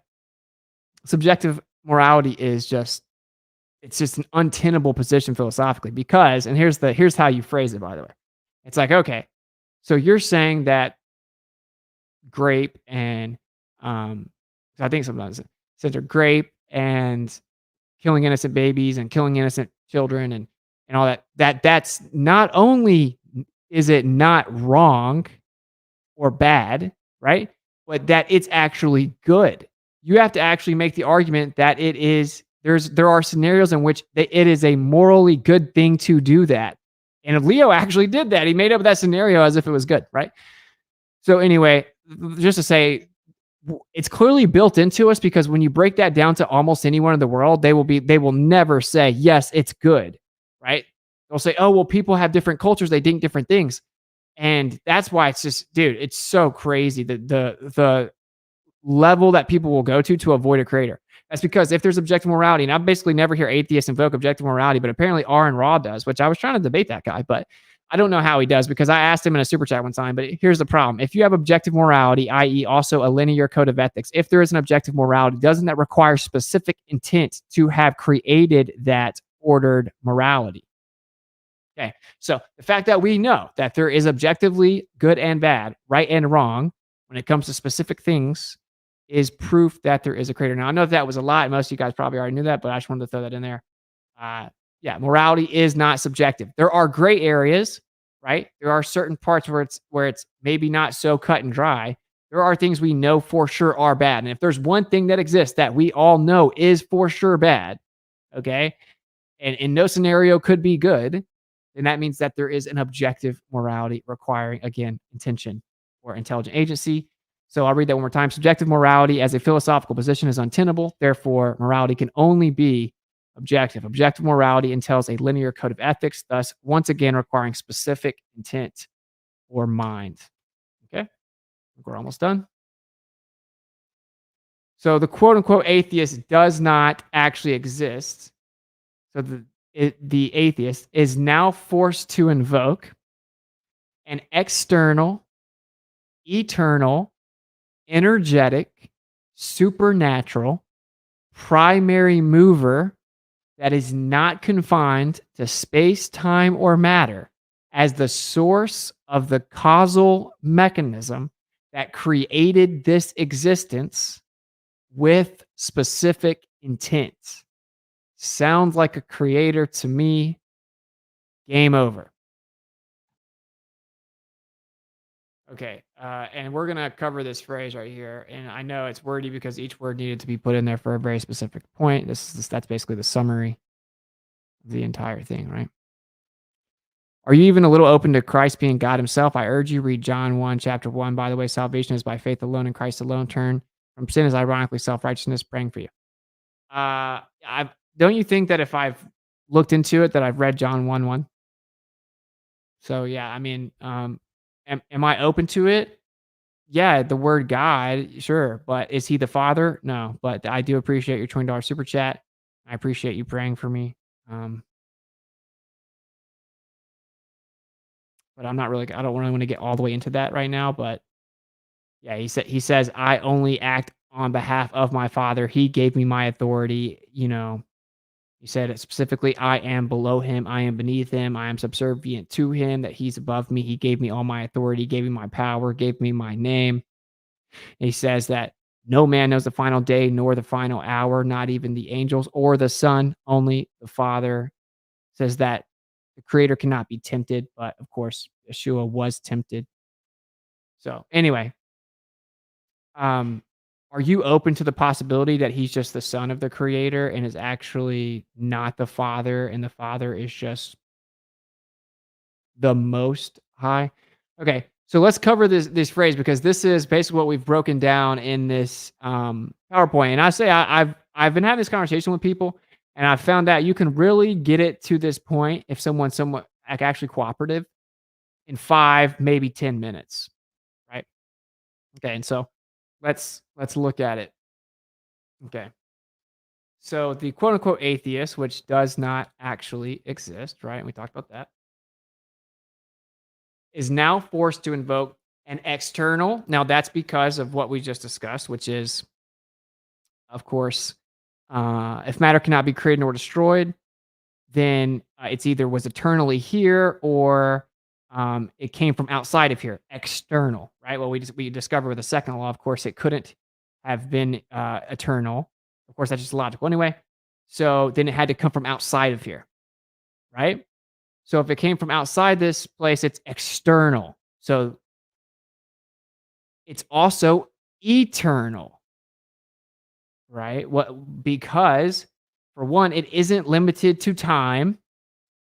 subjective morality is it's just an untenable position philosophically because, and here's how you phrase it, by the way. It's like, okay, so you're saying that grape and I think sometimes said they're grape and killing innocent babies and killing innocent children and all that's not only is it not wrong or bad, right? But that it's actually good. You have to actually make the argument that there are scenarios in which it is a morally good thing to do that. And Leo actually did that. He made up that scenario as if it was good, right? So anyway, just to say, it's clearly built into us because when you break that down to almost anyone in the world, they will never say, yes, it's good, right? They'll say, oh, well, people have different cultures. They think different things. And that's why it's just, dude, it's so crazy. The level that people will go to avoid a creator. That's because if there's objective morality, and I basically never hear atheists invoke objective morality, but apparently R and Raw does, which I was trying to debate that guy, but I don't know how he does because I asked him in a super chat one time. But here's the problem. If you have objective morality, i.e., also a linear code of ethics, if there is an objective morality, doesn't that require specific intent to have created that ordered morality? Okay. So the fact that we know that there is objectively good and bad, right and wrong when it comes to specific things is proof that there is a creator. Now, I know that was a lot. Most of you guys probably already knew that, but I just wanted to throw that in there. Yeah, morality is not subjective. There are gray areas, right? There are certain parts where it's maybe not so cut and dry. There are things we know for sure are bad. And if there's one thing that exists that we all know is for sure bad, okay, and in no scenario could be good, then that means that there is an objective morality requiring, again, intention or intelligent agency. So I'll read that one more time. Subjective morality as a philosophical position is untenable. Therefore, morality can only be objective. Objective morality entails a linear code of ethics, thus, once again, requiring specific intent or mind. Okay, we're almost done. So the quote unquote atheist does not actually exist. So the atheist is now forced to invoke an external, eternal, energetic, supernatural, primary mover that is not confined to space, time, or matter as the source of the causal mechanism that created this existence with specific intent. Sounds like a creator to me. Game over. Okay, and we're gonna cover this phrase right here, and I know it's wordy because each word needed to be put in there for a very specific point. That's basically the summary of the entire thing, right? Are you even a little open to Christ being God Himself? I urge you read John 1, chapter 1. By the way, salvation is by faith alone in Christ alone. Turn from sin is ironically self-righteousness. Praying for you. Don't you think that if I've looked into it, that I've read John 1:1? So yeah, I mean, am I open to it? Yeah, the word God, sure, but is He the Father? No, but I do appreciate your $20 super chat. I appreciate you praying for me. But I don't really want to get all the way into that right now. But yeah, he says, I only act on behalf of my Father. He gave me my authority, He said it specifically, I am below him, I am beneath him, I am subservient to him, that he's above me. He gave me all my authority, gave me my power, gave me my name. And he says that no man knows the final day nor the final hour, not even the angels or the Son, only the Father. Says that the creator cannot be tempted, but of course, Yeshua was tempted. So anyway, um, are you open to the possibility that he's just the son of the creator and is actually not the father, and the father is just the most high? Okay, so let's cover this phrase because this is basically what we've broken down in this PowerPoint. And I say I've been having this conversation with people, and I found out you can really get it to this point if someone's somewhat like actually cooperative in 5, maybe 10 minutes, right? Okay, and so let's look at it. Okay. So the quote unquote atheist, which does not actually exist, right? And we talked about that, is now forced to invoke an external. Now that's because of what we just discussed, which is, of course, if matter cannot be created nor destroyed, then it's either was eternally here or it came from outside of here, external, right? Well, we discovered with the second law, of course, it couldn't have been eternal. Of course, that's just logical anyway. So then it had to come from outside of here, right? So if it came from outside this place, it's external. So it's also eternal, right? What because for one, it isn't limited to time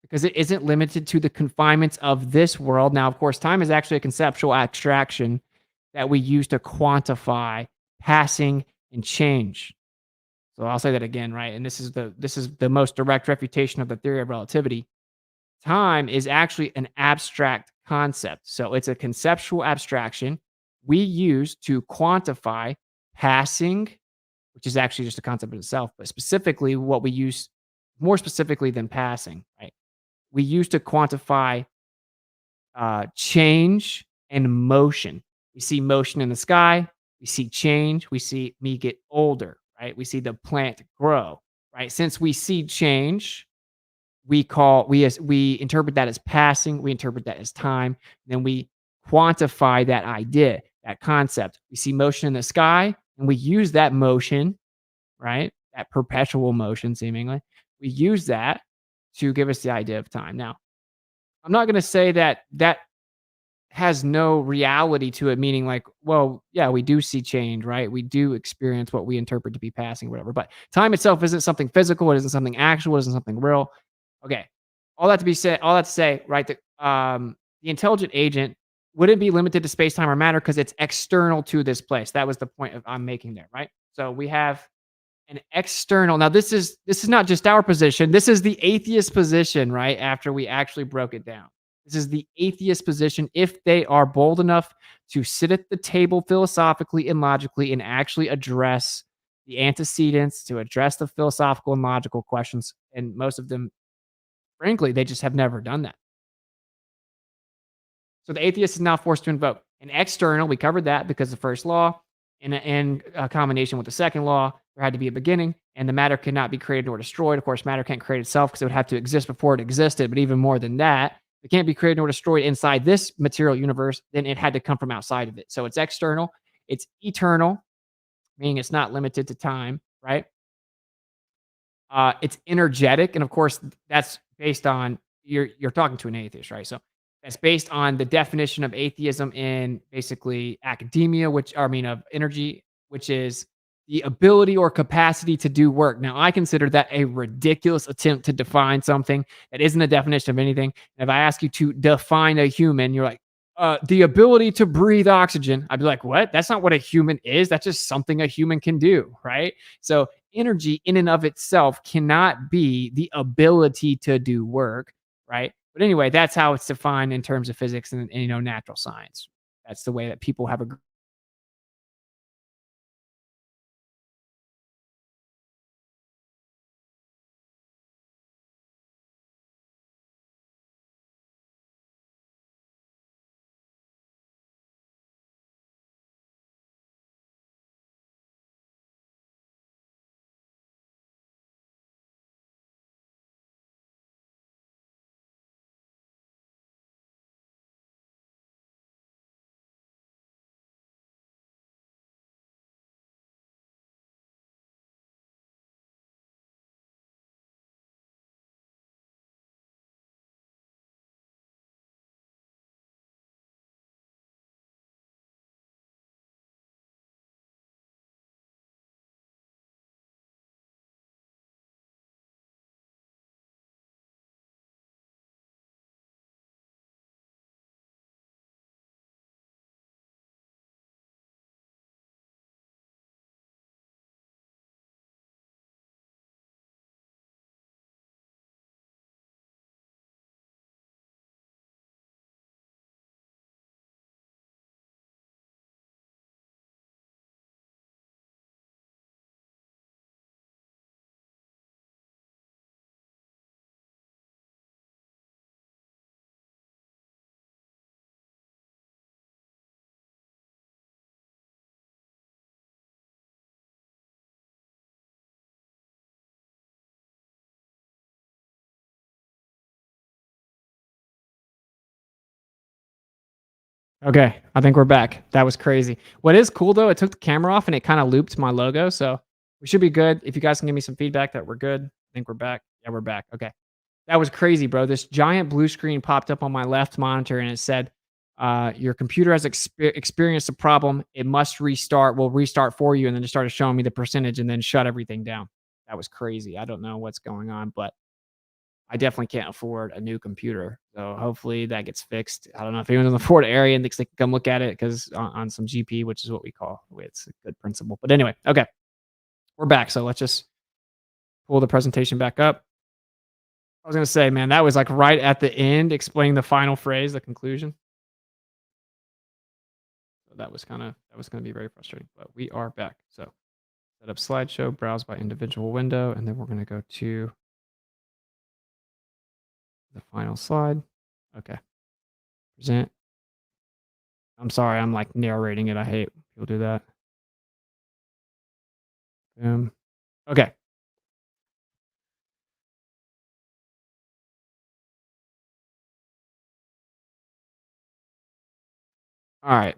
because it isn't limited to the confinements of this world. Now, of course, time is actually a conceptual abstraction that we use to quantify passing and change. So I'll say that again, right? And this is the most direct refutation of the theory of relativity. Time is actually an abstract concept. So it's a conceptual abstraction we use to quantify passing, which is actually just a concept in itself, but specifically what we use more specifically than passing, right? We use to quantify change and motion. We see motion in the sky, we see change, we see me get older, right? We see the plant grow, right? Since we see change, we interpret that as passing, we interpret that as time, then we quantify that idea, that concept. We see motion in the sky, and we use that motion, right? That perpetual motion, seemingly. We use that to give us the idea of time. Now, I'm not going to say that that has no reality to it, meaning like, well, yeah, we do see change, right? We do experience what we interpret to be passing, whatever. But time itself isn't something physical, it isn't something actual, it isn't something real. Okay. All that to say, right? The intelligent agent wouldn't be limited to space, time, or matter because it's external to this place. That was the point of I'm making there, right? So we have an external. Now, this is not just our position. This is the atheist position, right? After we actually broke it down. This is the atheist position if they are bold enough to sit at the table philosophically and logically and actually address the antecedents, to address the philosophical and logical questions. And most of them, frankly, they just have never done that. So the atheist is now forced to invoke an external. We covered that because the first law, in a combination with the second law, there had to be a beginning, and the matter cannot be created nor destroyed. Of course, matter can't create itself because it would have to exist before it existed. But even more than that, it can't be created nor destroyed inside this material universe. Then it had to come from outside of it. So it's external. It's eternal, meaning it's not limited to time, right? It's energetic, and of course, that's based on you're talking to an atheist, right? So that's based on the definition of atheism in basically academia, which I mean of energy, which is the ability or capacity to do work. Now, I consider that a ridiculous attempt to define something that isn't a definition of anything. And if I ask you to define a human, you're like, the ability to breathe oxygen. I'd be like, what? That's not what a human is. That's just something a human can do, right? So energy in and of itself cannot be the ability to do work, right? But anyway, that's how it's defined in terms of physics and natural science. That's the way that people have a Okay, I think we're back. That was crazy. What is cool though, it took the camera off and it kind of looped my logo, so we should be good. If you guys can give me some feedback that we're good, I think we're back. Yeah, we're back. Okay. That was crazy, bro. This giant blue screen popped up on my left monitor and it said, your computer has experienced a problem. It must restart. We'll restart for you. And then it started showing me the percentage and then shut everything down. That was crazy. I don't know what's going on, but I definitely can't afford a new computer. So hopefully that gets fixed. I don't know if anyone's in the Florida area and thinks they can come look at it because on some GP, which is what we call it's a good principle. But anyway, okay, we're back. So let's just pull the presentation back up. I was gonna say, man, that was like right at the end, explaining the final phrase, the conclusion. So that was gonna be very frustrating. But we are back. So set up slideshow, browse by individual window, and then we're gonna go to the final slide. Okay. Present. I'm sorry, I'm like narrating it. I hate people do that. Okay. All right.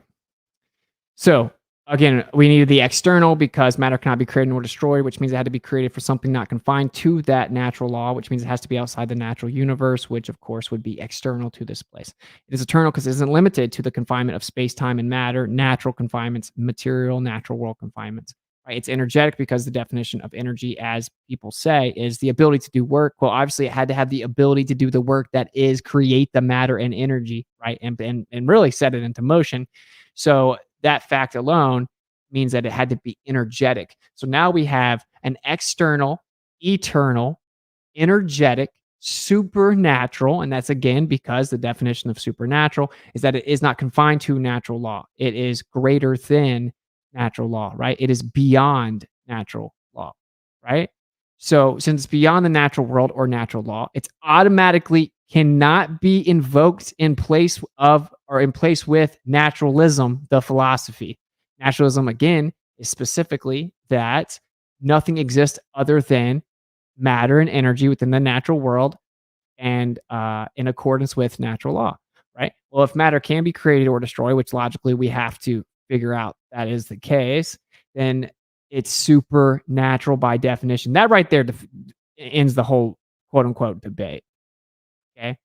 So again, we needed the external because matter cannot be created nor destroyed, which means it had to be created for something not confined to that natural law, which means it has to be outside the natural universe, which of course would be external to this place. It is eternal because it isn't limited to the confinement of space, time, and matter, natural confinements, material, natural world confinements. Right? It's energetic because the definition of energy, as people say, is the ability to do work. Well, obviously, it had to have the ability to do the work that is create the matter and energy, right? And really set it into motion. So that fact alone means that it had to be energetic. So now we have an external, eternal, energetic, supernatural. And that's again because the definition of supernatural is that it is not confined to natural law, it is greater than natural law, right? It is beyond natural law, right? So, since it's beyond the natural world or natural law, it's automatically cannot be invoked in place of or in place with naturalism, the philosophy. Naturalism, again, is specifically that nothing exists other than matter and energy within the natural world and in accordance with natural law, right? Well, if matter can be created or destroyed, which logically we have to figure out that is the case, then it's supernatural by definition. That right there ends the whole quote unquote debate. Okay.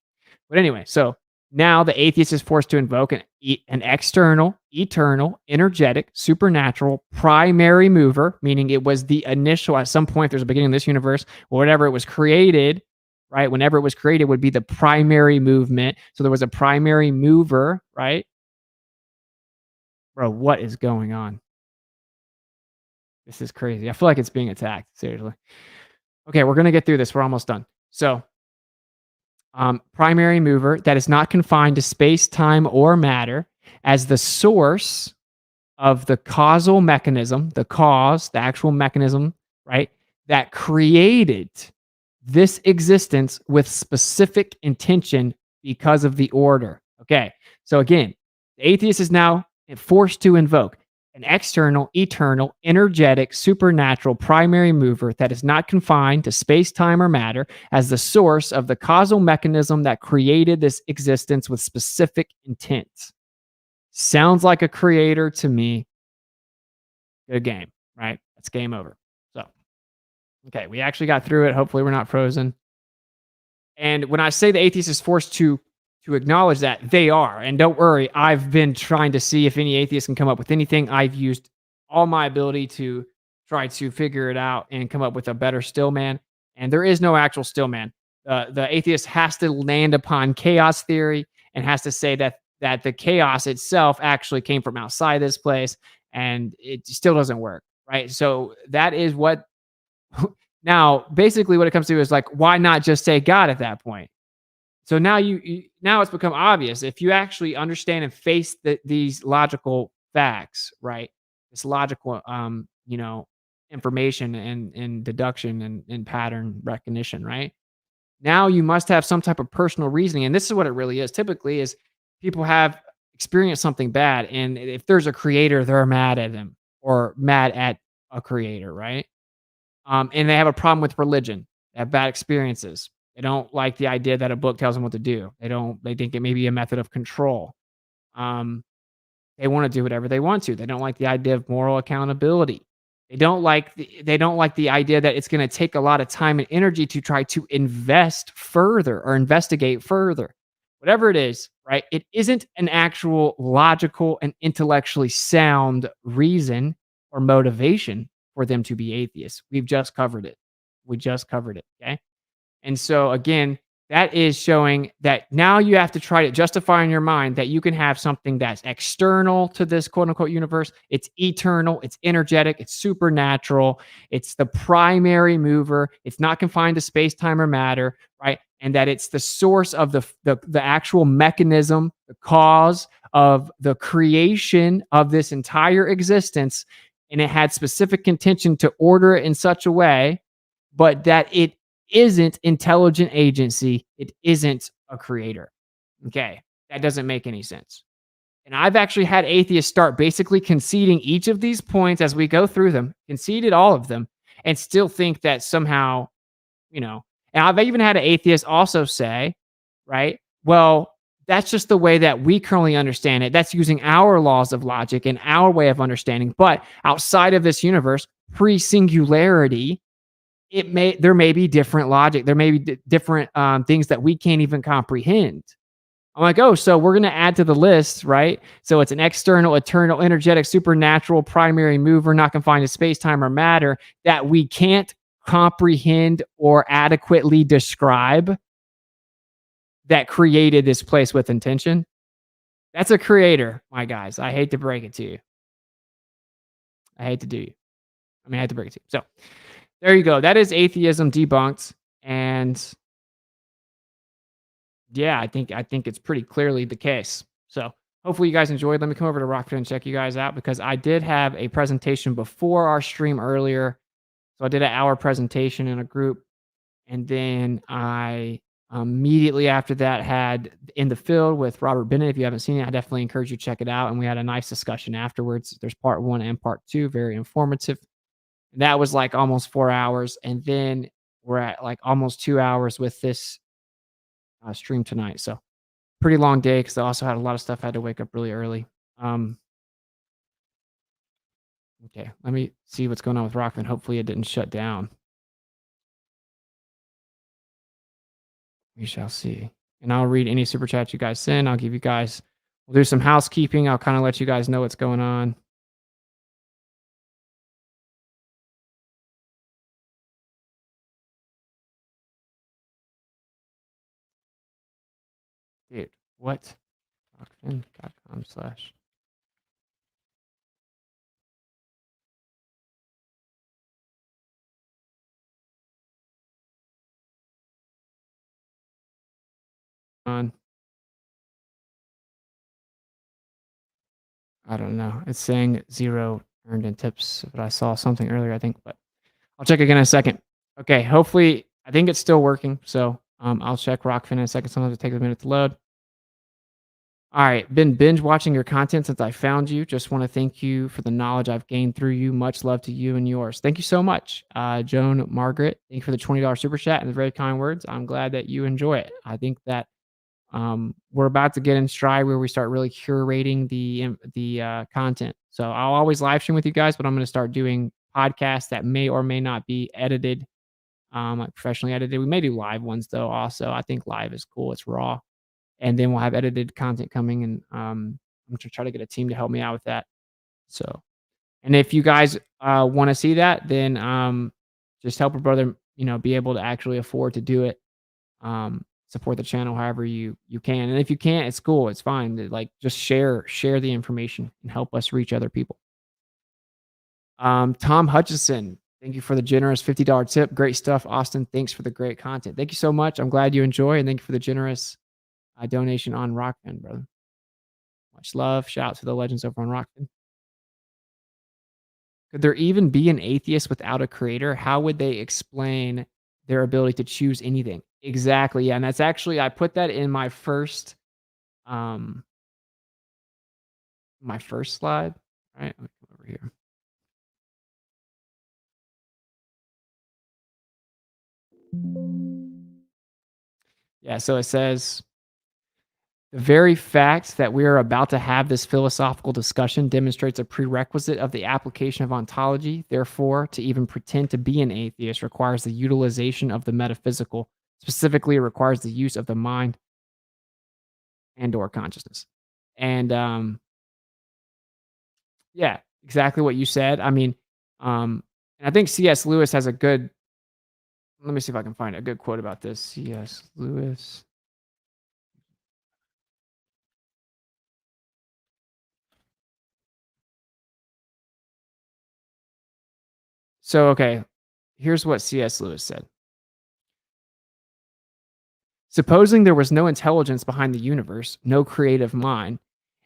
But anyway, so now the atheist is forced to invoke an external, eternal, energetic, supernatural primary mover, meaning it was the initial, at some point, there's a beginning of this universe, or whatever it was created, right? Whenever it was created, would be the primary movement. So there was a primary mover, right? Bro, what is going on? This is crazy. I feel like it's being attacked. Seriously. Okay, we're going to get through this. We're almost done. So, primary mover that is not confined to space, time, or matter as the source of the causal mechanism, the cause, the actual mechanism, right, that created this existence with specific intention because of the order. Okay, so again, the atheist is now forced to invoke an external, eternal, energetic, supernatural primary mover that is not confined to space, time, or matter as the source of the causal mechanism that created this existence with specific intent. Sounds like a creator to me. Good game, right? That's game over. So, okay, we actually got through it. Hopefully, we're not frozen. And when I say the atheist is forced to acknowledge that, they are. And don't worry, I've been trying to see if any atheist can come up with anything. I've used all my ability to try to figure it out and come up with a better stillman. And there is no actual stillman. The atheist has to land upon chaos theory and has to say that the chaos itself actually came from outside this place, and it still doesn't work, right? So that is what. Now, basically, what it comes to is like, why not just say God at that point? So now now it's become obvious if you actually understand and face these logical facts, right? This logical, information and deduction and pattern recognition, right? Now you must have some type of personal reasoning, and this is what it really is. Typically, is people have experienced something bad, and if there's a creator, they're mad at him or mad at a creator, right? And they have a problem with religion. They have bad experiences. They don't like the idea that a book tells them what to do. They think it may be a method of control. They wanna do whatever they want to. They don't like the idea of moral accountability. They don't like the idea that it's gonna take a lot of time and energy to try to invest further or investigate further. Whatever it is, right? It isn't an actual logical and intellectually sound reason or motivation for them to be atheists. We've just covered it. We just covered it, okay? And so again, that is showing that now you have to try to justify in your mind that you can have something that's external to this quote unquote universe. It's eternal, it's energetic, it's supernatural, it's the primary mover, it's not confined to space, time, or matter, right? And that it's the source of the actual mechanism, the cause of the creation of this entire existence. And it had specific intention to order it in such a way, but that it isn't intelligent agency. It isn't a creator. Okay. That doesn't make any sense. And I've actually had atheists start basically conceding each of these points as we go through them, conceded all of them, and still think that somehow, you know, and I've even had an atheist also say, right, well, that's just the way that we currently understand it. That's using our laws of logic and our way of understanding. But outside of this universe, pre singularity, there may be different logic. There may be different things that we can't even comprehend. I'm like, oh, so we're going to add to the list, right? So it's an external, eternal, energetic, supernatural, primary mover, not confined to space, time, or matter that we can't comprehend or adequately describe that created this place with intention. That's a creator, my guys. I hate to break it to you. I hate to do you. I hate to break it to you. So there you go. That is atheism debunked. And yeah, I think it's pretty clearly the case. So hopefully you guys enjoyed. Let me come over to Rokfin and check you guys out because I did have a presentation before our stream earlier. So I did an hour presentation in a group, and then I immediately after that had In the Field with Robert Bennett. If you haven't seen it, I definitely encourage you to check it out. And we had a nice discussion afterwards. There's part one and part two, very informative. That was like almost 4 hours, and then we're at like almost 2 hours with this stream tonight. So pretty long day because I also had a lot of stuff. I had to wake up really early. Um, okay, let me see what's going on with Rockman. Hopefully it didn't shut down. We shall see. And I'll read any super chats you guys send. I'll give you guys, we'll do some housekeeping. I'll kind of let you guys know what's going on. Dude, what? Rockfin.com/. On. I don't know. It's saying 0 earned in tips, but I saw something earlier, I think, but I'll check again in a second. Okay, hopefully, I think it's still working. So I'll check Rockfin in a second. Sometimes it takes a minute to load. All right, been binge watching your content since I found you. Just want to thank you for the knowledge I've gained through you. Much love to you and yours. Thank you so much, Joan Margaret. Thank you for the $20 super chat and the very kind words. I'm glad that you enjoy it. I think that we're about to get in stride where we start really curating the content. So I'll always live stream with you guys, but I'm going to start doing podcasts that may or may not be edited, like professionally edited. We may do live ones though. Also, I think live is cool. It's raw, and then we'll have edited content coming. And I'm going to try to get a team to help me out with that. So, and if you guys want to see that, then just help a brother, be able to actually afford to do it. Support the channel however you can, and if you can't, it's cool, it's fine. Like, just share the information and help us reach other people. Tom Hutchison, thank you for the generous $50 tip. Great stuff, Austin. Thanks for the great content. Thank you so much. I'm glad you enjoy, and thank you for the generous donation on Rockfin, brother. Much love. Shout out to the legends over on Rockfin. Could there even be an atheist without a creator? How would they explain their ability to choose anything? Exactly. Yeah. And that's actually, I put that in my first slide. All right. Let me come over here. Yeah. So it says The very fact that we are about to have this philosophical discussion demonstrates a prerequisite of the application of ontology. Therefore, to even pretend to be an atheist requires the utilization of the metaphysical. Specifically, it requires the use of the mind and/or consciousness. And yeah, exactly what you said. I mean, and I think C.S. Lewis has a good. Let me see if I can find a good quote about this. C.S. Lewis. So, okay, here's what C.S. Lewis said. Supposing there was no intelligence behind the universe, no creative mind,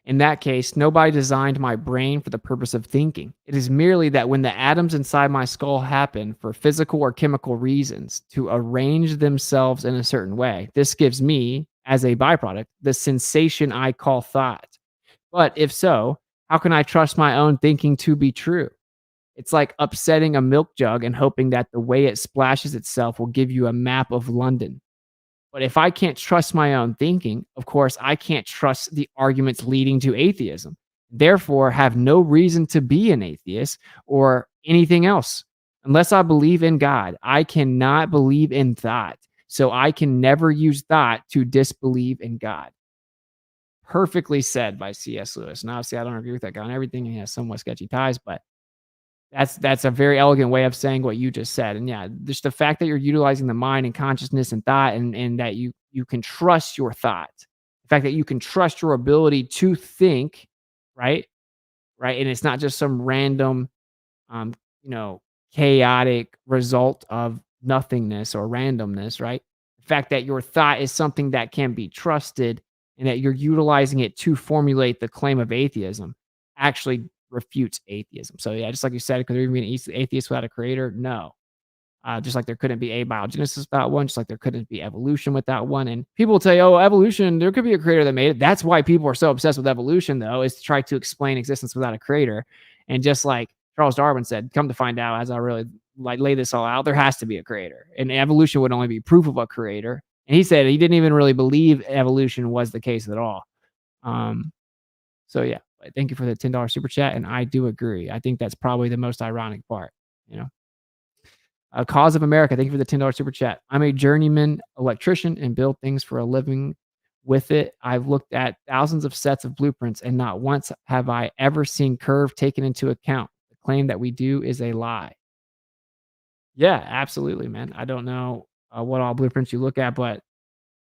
in that case, nobody designed my brain for the purpose of thinking. It is merely that when the atoms inside my skull happen for physical or chemical reasons to arrange themselves in a certain way, this gives me, as a byproduct, the sensation I call thought. But if so, how can I trust my own thinking to be true? It's like upsetting a milk jug and hoping that the way it splashes itself will give you a map of London. But if I can't trust my own thinking, of course, I can't trust the arguments leading to atheism. Therefore, have no reason to be an atheist or anything else. Unless I believe in God, I cannot believe in thought. So I can never use thought to disbelieve in God. Perfectly said by C.S. Lewis. And obviously, I don't agree with that guy on everything. He has somewhat sketchy ties, but that's a very elegant way of saying what you just said. And yeah, just the fact that you're utilizing the mind and consciousness and thought and that you can trust your thought. The fact that you can trust your ability to think, right? Right. And it's not just some random um, you know, chaotic result of nothingness or randomness, right? The fact that your thought is something that can be trusted and that you're utilizing it to formulate the claim of atheism actually refutes atheism. So yeah, just like you said, could there even be an atheist without a creator? No. Just like there couldn't be abiogenesis without one, just like there couldn't be evolution without one. And people will tell you, oh, evolution, there could be a creator that made it. That's why people are so obsessed with evolution, though, is to try to explain existence without a creator. And just like Charles Darwin said, come to find out, as I really like lay this all out, there has to be a creator. And evolution would only be proof of a creator. And he said he didn't even really believe evolution was the case at all. Um, so yeah, thank you for the $10 super chat. And I do agree. I think that's probably the most ironic part, you know. Cause of America, thank you for the $10 super chat. I'm a journeyman electrician and build things for a living with it. I've looked at thousands of sets of blueprints and not once have I ever seen curve taken into account. The claim that we do is a lie. Yeah, absolutely, man. I don't know what all blueprints you look at, but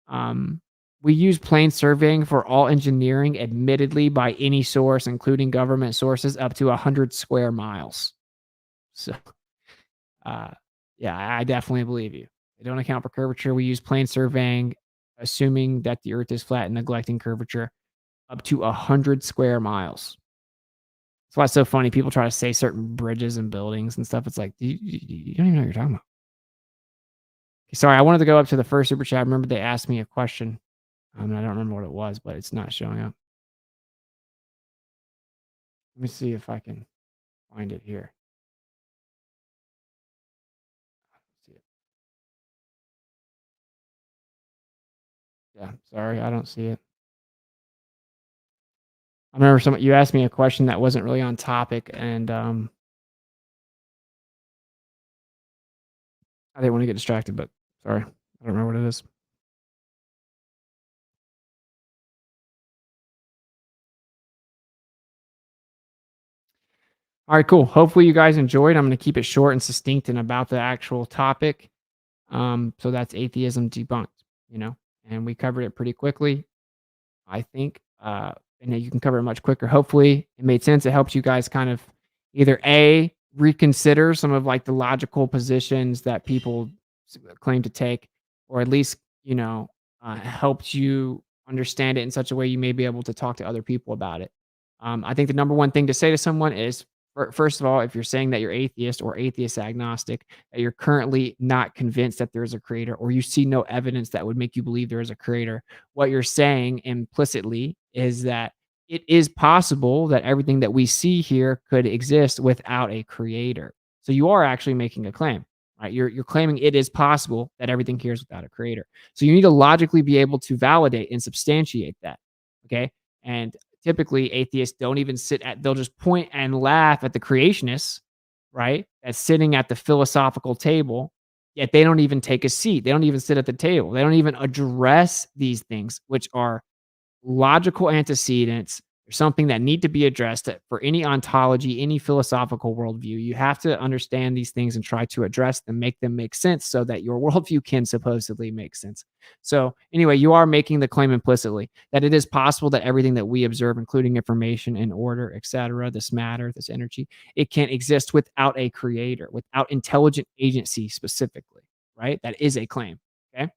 um, we use plane surveying for all engineering, admittedly, by any source, including government sources, up to 100 square miles. So Uh, yeah, I definitely believe you. They don't account for curvature. We use plane surveying, assuming that the Earth is flat and neglecting curvature up to 100 square miles. That's why it's so funny. People try to say certain bridges and buildings and stuff. It's like, you don't even know what you're talking about. Sorry, I wanted to go up to the first super chat. I remember they asked me a question. And I don't remember what it was, but it's not showing up. Let me see if I can find it here. Yeah, sorry, I don't see it. I remember you asked me a question that wasn't really on topic, and I didn't want to get distracted, but sorry, I don't remember what it is. All right, cool. Hopefully you guys enjoyed. I'm going to keep it short and succinct and about the actual topic. So that's atheism debunked, you know, and we covered it pretty quickly, I think. And then you can cover it much quicker. Hopefully it made sense. It helps you guys kind of either A, reconsider some of like the logical positions that people claim to take, or at least, you know, helps you understand it in such a way you may be able to talk to other people about it. I think the number one thing to say to someone is, first of all, if you're saying that you're atheist or atheist agnostic, that you're currently not convinced that there is a creator, or you see no evidence that would make you believe there is a creator, what you're saying implicitly is that it is possible that everything that we see here could exist without a creator. So you are actually making a claim, right? You're claiming it is possible that everything here is without a creator. So you need to logically be able to validate and substantiate that. Okay. And typically atheists don't even they'll just point and laugh at the creationists, right? That's sitting at the philosophical table, yet they don't even take a seat. They don't even sit at the table. They don't even address these things, which are logical antecedents or something that need to be addressed for any ontology, any philosophical worldview. You have to understand these things and try to address them, make them make sense so that your worldview can supposedly make sense. So, anyway, you are making the claim implicitly that it is possible that everything that we observe, including information and order, etc., this matter, this energy, it can exist without a creator, without intelligent agency specifically, right? That is a claim. Okay.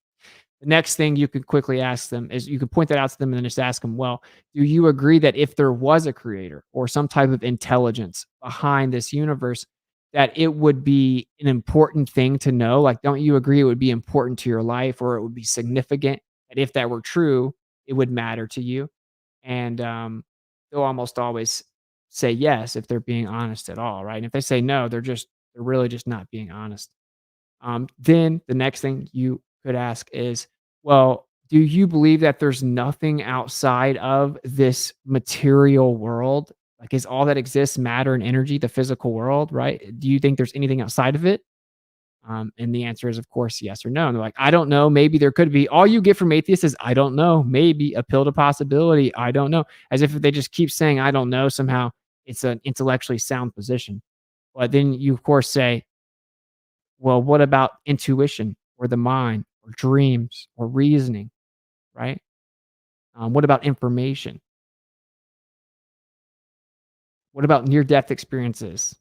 The next thing you could quickly ask them is you could point that out to them and then just ask them, well, do you agree that if there was a creator or some type of intelligence behind this universe, that it would be an important thing to know? Like, don't you agree it would be important to your life or it would be significant that if that were true, it would matter to you? And they'll almost always say yes if they're being honest at all, right? And if they say no, they're really just not being honest. Then the next thing you could ask is, well, do you believe that there's nothing outside of this material world? Like, is all that exists matter and energy, the physical world, right? Do you think there's anything outside of it? And the answer is, of course, yes or no. And they're like, I don't know. Maybe there could be. All you get from atheists is, I don't know. Maybe a pill to possibility. I don't know. As if they just keep saying, I don't know, somehow it's an intellectually sound position. But then you, of course, say, well, what about intuition or the mind or dreams or reasoning, right? What about information? What about near death experiences?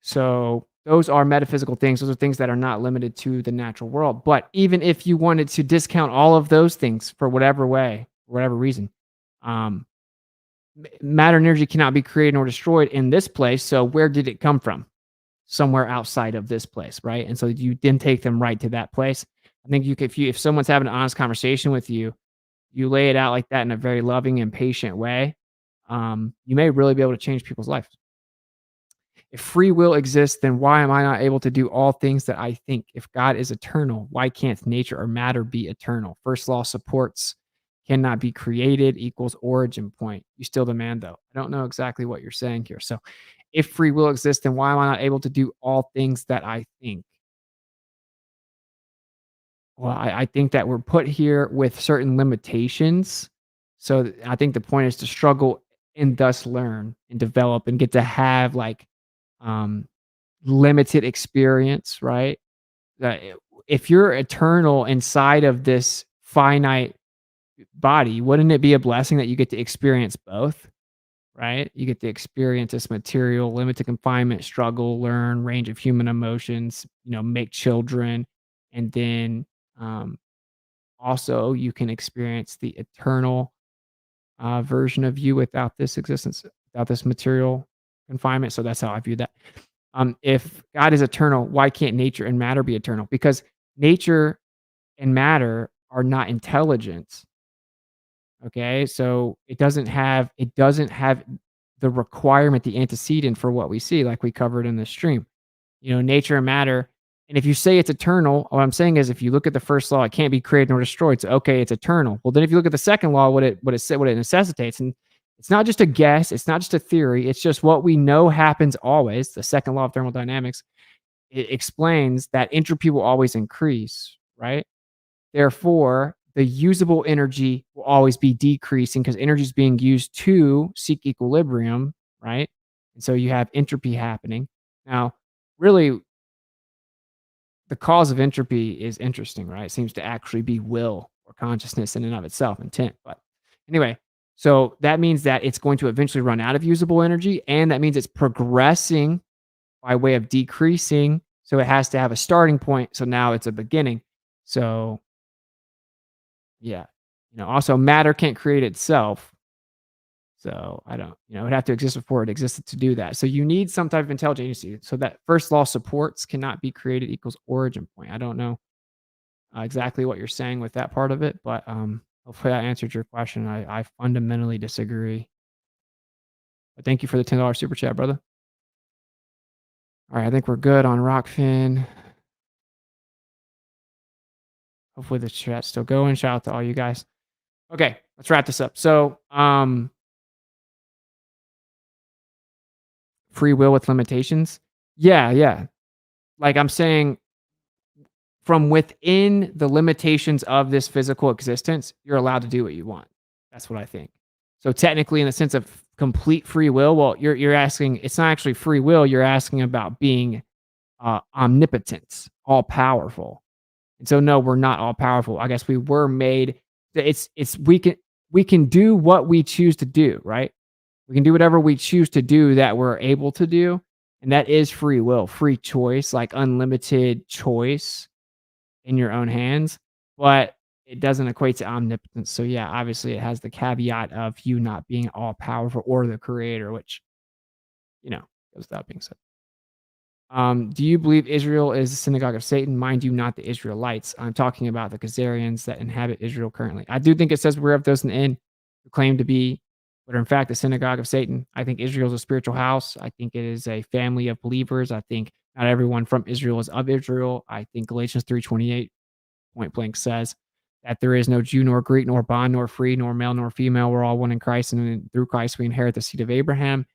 So, those are metaphysical things. Those are things that are not limited to the natural world. But even if you wanted to discount all of those things for whatever way, whatever reason, um, matter and energy cannot be created nor destroyed in this place. So, where did it come from? Somewhere outside of this place, right? And so you then take them right to that place. I think if someone's having an honest conversation with you, you lay it out like that in a very loving and patient way, you may really be able to change people's lives. If free will exists, then why am I not able to do all things that I think? If God is eternal, why can't nature or matter be eternal? First law supports cannot be created equals origin point. You still demand, though. I don't know exactly what you're saying here. So if free will exists, then why am I not able to do all things that I think? Well, I think that we're put here with certain limitations. So I think the point is to struggle and thus learn and develop and get to have like um, limited experience, right? That if you're eternal inside of this finite body, wouldn't it be a blessing that you get to experience both? Right? You get to experience this material, limited confinement, struggle, learn, range of human emotions, make children. And then um, also you can experience the eternal version of you without this existence, without this material confinement. So that's how I view that. If God is eternal, why can't nature and matter be eternal? Because nature and matter are not intelligent. Okay, so it doesn't have the requirement, the antecedent for what we see, like we covered in the stream. Nature and matter. And if you say it's eternal, what I'm saying is if you look at the first law, it can't be created nor destroyed. So okay, it's eternal. Well, then if you look at the second law, what it necessitates, and it's not just a guess, it's not just a theory, it's just what we know happens always. The second law of thermodynamics, it explains that entropy will always increase, right? Therefore, the usable energy will always be decreasing because energy is being used to seek equilibrium, right? And so you have entropy happening. Now, really, the cause of entropy is interesting, right? It seems to actually be will or consciousness in and of itself, intent. But anyway, so that means that it's going to eventually run out of usable energy, and that means it's progressing by way of decreasing. So it has to have a starting point. So now it's a beginning. So yeah. Also matter can't create itself. So I don't, it would have to exist before it existed to do that. So you need some type of intelligent agency. So that first law supports cannot be created equals origin point. I don't know exactly what you're saying with that part of it, but hopefully I answered your question. I fundamentally disagree. But thank you for the $10 super chat, brother. All right, I think we're good on Rokfin. Hopefully the chat's still going. Shout out to all you guys. Okay. let's wrap this up. So, free will with limitations. Yeah, yeah. Like I'm saying, from within the limitations of this physical existence, you're allowed to do what you want. That's what I think. So technically, in the sense of complete free will, well, you're asking. It's not actually free will. You're asking about being omnipotent, all powerful. And so, no, we're not all powerful. I guess we were made. It's we can do what we choose to do, right? We can do whatever we choose to do that we're able to do, and that is free will, free choice, like unlimited choice in your own hands, but it doesn't equate to omnipotence. So yeah, obviously it has the caveat of you not being all powerful or the creator, which, goes without being said. Do you believe Israel is the synagogue of Satan? Mind you, not the Israelites. I'm talking about the Khazarians that inhabit Israel currently. I do think it says wherever those in the end who claim to be, but are in fact the synagogue of Satan. I think Israel is a spiritual house. I think it is a family of believers. I think not everyone from Israel is of Israel. I think Galatians 3:28 point blank says that there is no Jew nor Greek nor bond nor free nor male nor female. We're all one in Christ, and through Christ we inherit the seed of Abraham.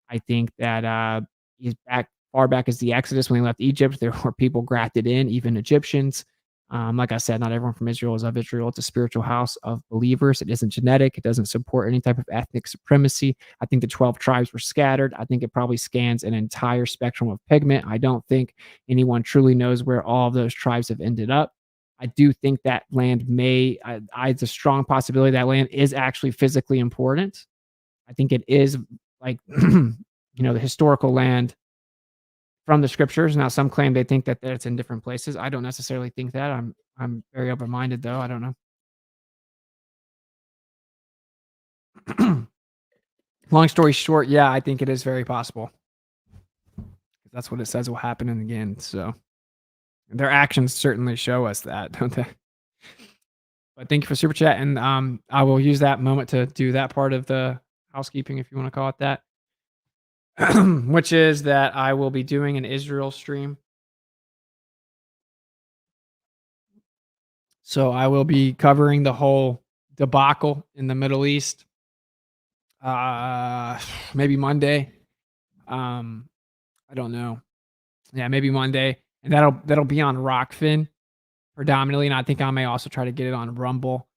I think that he's back far back as the Exodus when he left Egypt. There were people grafted in, even Egyptians. Like I said, not everyone from Israel is of Israel. It's a spiritual house of believers. It isn't genetic. It doesn't support any type of ethnic supremacy. I think the 12 tribes were scattered. I think it probably scans an entire spectrum of pigment. I don't think anyone truly knows where all of those tribes have ended up. I do think that land it's a strong possibility that land is actually physically important. I think it is like, the historical land from the scriptures. Now, some claim they think that it's in different places. I don't necessarily think that. I'm very open-minded though. I don't know. Long story short, yeah, I think it is very possible. That's what it says will happen in the end. So their actions certainly show us that, don't they? But thank you for super chat, and I will use that moment to do that part of the housekeeping, if you want to call it that, which is that I will be doing an Israel stream. So I will be covering the whole debacle in the Middle East. Maybe Monday. I don't know. Yeah, maybe Monday, and that'll be on Rokfin predominantly, and I think I may also try to get it on Rumble.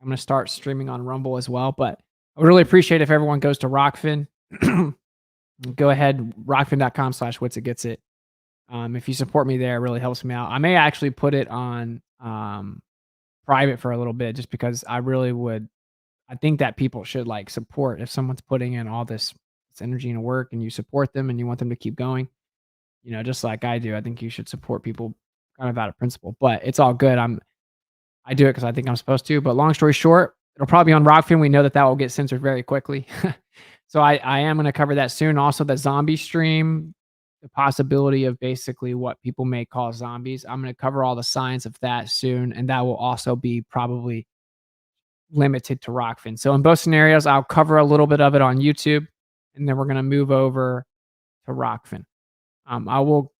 I'm gonna start streaming on Rumble as well, but I would really appreciate if everyone goes to Rokfin. Go ahead, rokfin.com/WitsitGetsIt. If you support me there, it really helps me out. I may actually put it on private for a little bit just because I think that people should like support if someone's putting in all this energy into work and you support them and you want them to keep going, just like I do. I think you should support people kind of out of principle, but it's all good. I do it because I think I'm supposed to. But long story short, it'll probably be on Rockfin. We know that will get censored very quickly. So I am going to cover that soon. Also, the zombie stream, the possibility of basically what people may call zombies. I'm going to cover all the science of that soon, and that will also be probably limited to Rockfin. So in both scenarios, I'll cover a little bit of it on YouTube, and then we're going to move over to Rockfin. I will,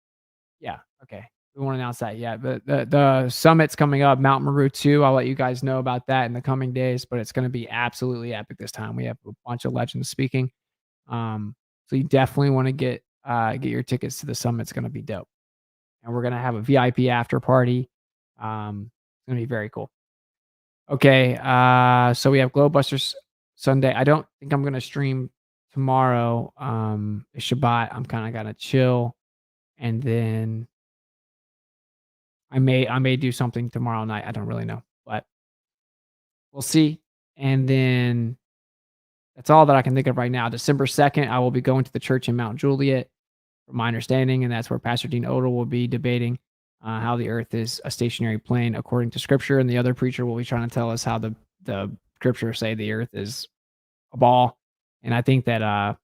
yeah, okay. We won't announce that yet, but the summit's coming up, Mount Meru 2. I'll let you guys know about that in the coming days, but it's going to be absolutely epic this time. We have a bunch of legends speaking. So you definitely want to get your tickets to the summit. It's going to be dope. And we're going to have a VIP after party. It's going to be very cool. Okay, so we have Glowbusters Sunday. I don't think I'm going to stream tomorrow. It's Shabbat. I'm kind of going to chill, and then I may do something tomorrow night. I don't really know, but we'll see. And then that's all that I can think of right now. December 2nd, I will be going to the church in Mount Juliet, from my understanding, and that's where Pastor Dean Odell will be debating how the earth is a stationary plane according to scripture, and the other preacher will be trying to tell us how the scriptures say the earth is a ball. And I think that I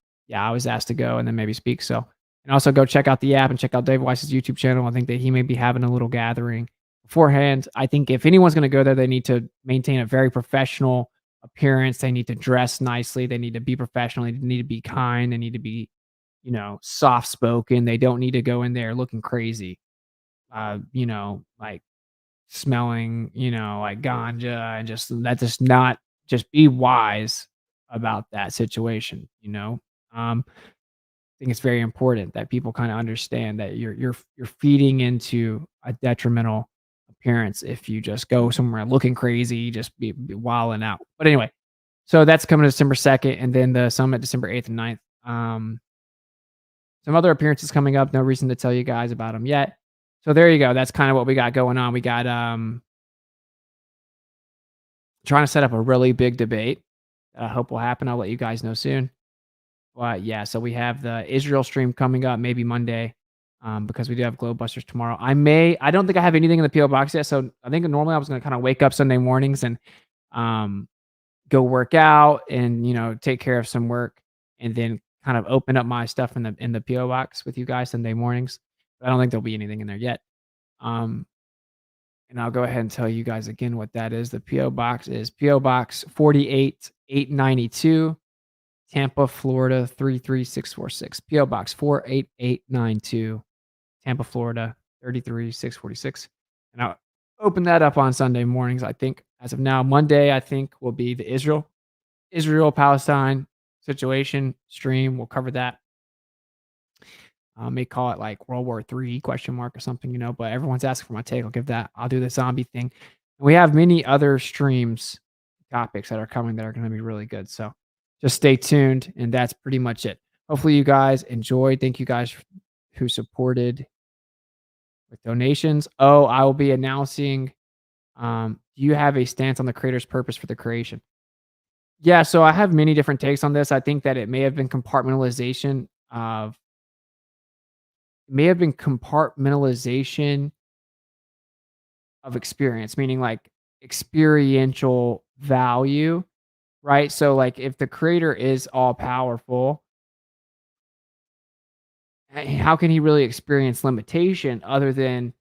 was asked to go and then maybe speak. So, and also go check out the app and check out Dave Weiss's YouTube channel. I think that he may be having a little gathering beforehand. I think if anyone's going to go there, they need to maintain a very professional appearance. They need to dress nicely. They need to be professional. They need to be kind. They need to be, soft spoken. They don't need to go in there looking crazy. Like smelling, like ganja, and just that's just not just be wise about that situation, you know? I think it's very important that people kinda understand that you're feeding into a detrimental appearance if you just go somewhere looking crazy, just be wilding out. But anyway, so that's coming December 2nd, and then the summit December 8th and 9th. Some other appearances coming up, no reason to tell you guys about them yet. So there you go, that's kinda what we got going on. We got, trying to set up a really big debate that I hope will happen. I'll let you guys know soon. But yeah, so we have the Israel stream coming up maybe Monday, because we do have Globebusters tomorrow. I don't think I have anything in the PO box yet, so I think normally I was gonna kinda wake up Sunday mornings and, um, go work out and, take care of some work and then kind of open up my stuff in the PO box with you guys Sunday mornings. But I don't think there'll be anything in there yet. Um, and I'll go ahead and tell you guys again what that is. The PO box is PO Box 48892, Tampa, Florida 33646. PO Box 48892, Tampa, Florida 33646. And I'll open that up on Sunday mornings. I think as of now, Monday I think will be the Israel-Palestine situation stream. We'll cover that. May call it like World War III question mark or something, but everyone's asking for my take. I'll do the zombie thing. And we have many other streams, topics that are coming that are going to be really good. So just stay tuned. And that's pretty much it. Hopefully you guys enjoyed. Thank you guys who supported with donations. Oh, I will be announcing, do you have a stance on the creator's purpose for the creation? Yeah, so I have many different takes on this. I think that it may have been compartmentalization of experience, meaning like experiential value, right? So like if the creator is all powerful, how can he really experience limitation other than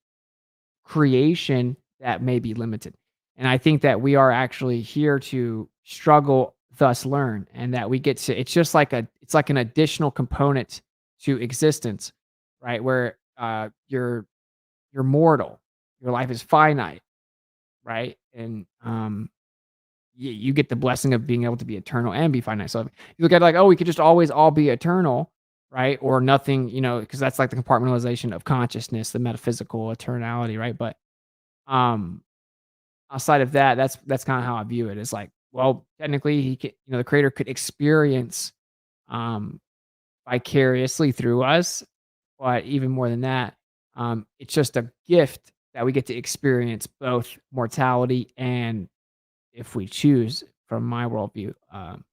creation that may be limited? And I think that we are actually here to struggle, thus learn, and that we get to it's like an additional component to existence, right? Where you're mortal, your life is finite, right? And you get the blessing of being able to be eternal and be finite. So if you look at it like, oh, we could just always all be eternal, right? Or nothing, because that's like the compartmentalization of consciousness, the metaphysical eternality, right? But um outside of that, that's kind of how I view it. It's like, well, technically he could, the creator could experience um vicariously through us, but even more than that, it's just a gift that we get to experience both mortality and, if we choose, from my worldview,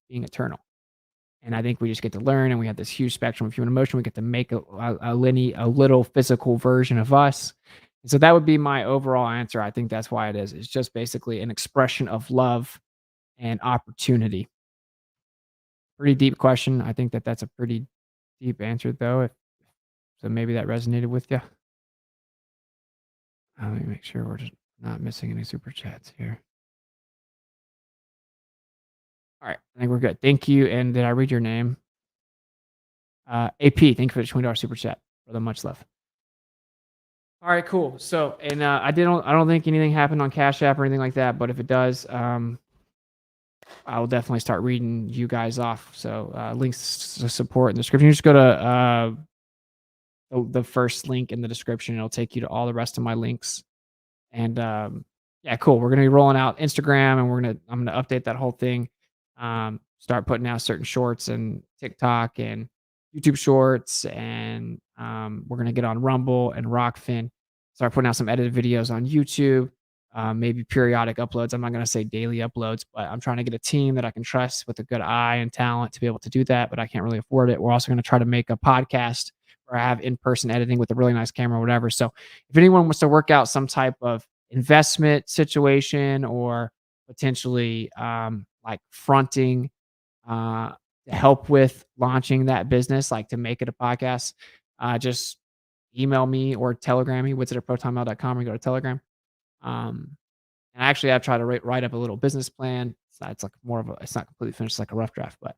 being eternal. And I think we just get to learn, and we have this huge spectrum of human emotion. We get to make a little physical version of us. And so that would be my overall answer. I think that's why it is. It's just basically an expression of love and opportunity. Pretty deep question. I think that that's a pretty deep answer, though. So maybe that resonated with you. Let me make sure we're just not missing any super chats here. All right, I think we're good. Thank you. And did I read your name? AP, thank you for the $20 super chat. Brother, much love. All right, cool. So, and I don't think anything happened on Cash App or anything like that. But if it does, I will definitely start reading you guys off. So links to support in the description. You just go to the first link in the description. It'll take you to all the rest of my links. And yeah, cool. We're gonna be rolling out Instagram, and I'm gonna update that whole thing. Start putting out certain shorts and TikTok and YouTube shorts, and we're gonna get on Rumble and Rokfin. Start putting out some edited videos on YouTube. Maybe periodic uploads. I'm not gonna say daily uploads, but I'm trying to get a team that I can trust with a good eye and talent to be able to do that. But I can't really afford it. We're also gonna try to make a podcast where I have in-person editing with a really nice camera or whatever. So if anyone wants to work out some type of investment situation or potentially like fronting to help with launching that business, like to make it a podcast, just email me or telegram me, witsit@protonmail.com, or go to Telegram. And actually I've tried to write up a little business plan. So it's like it's not completely finished, it's like a rough draft, but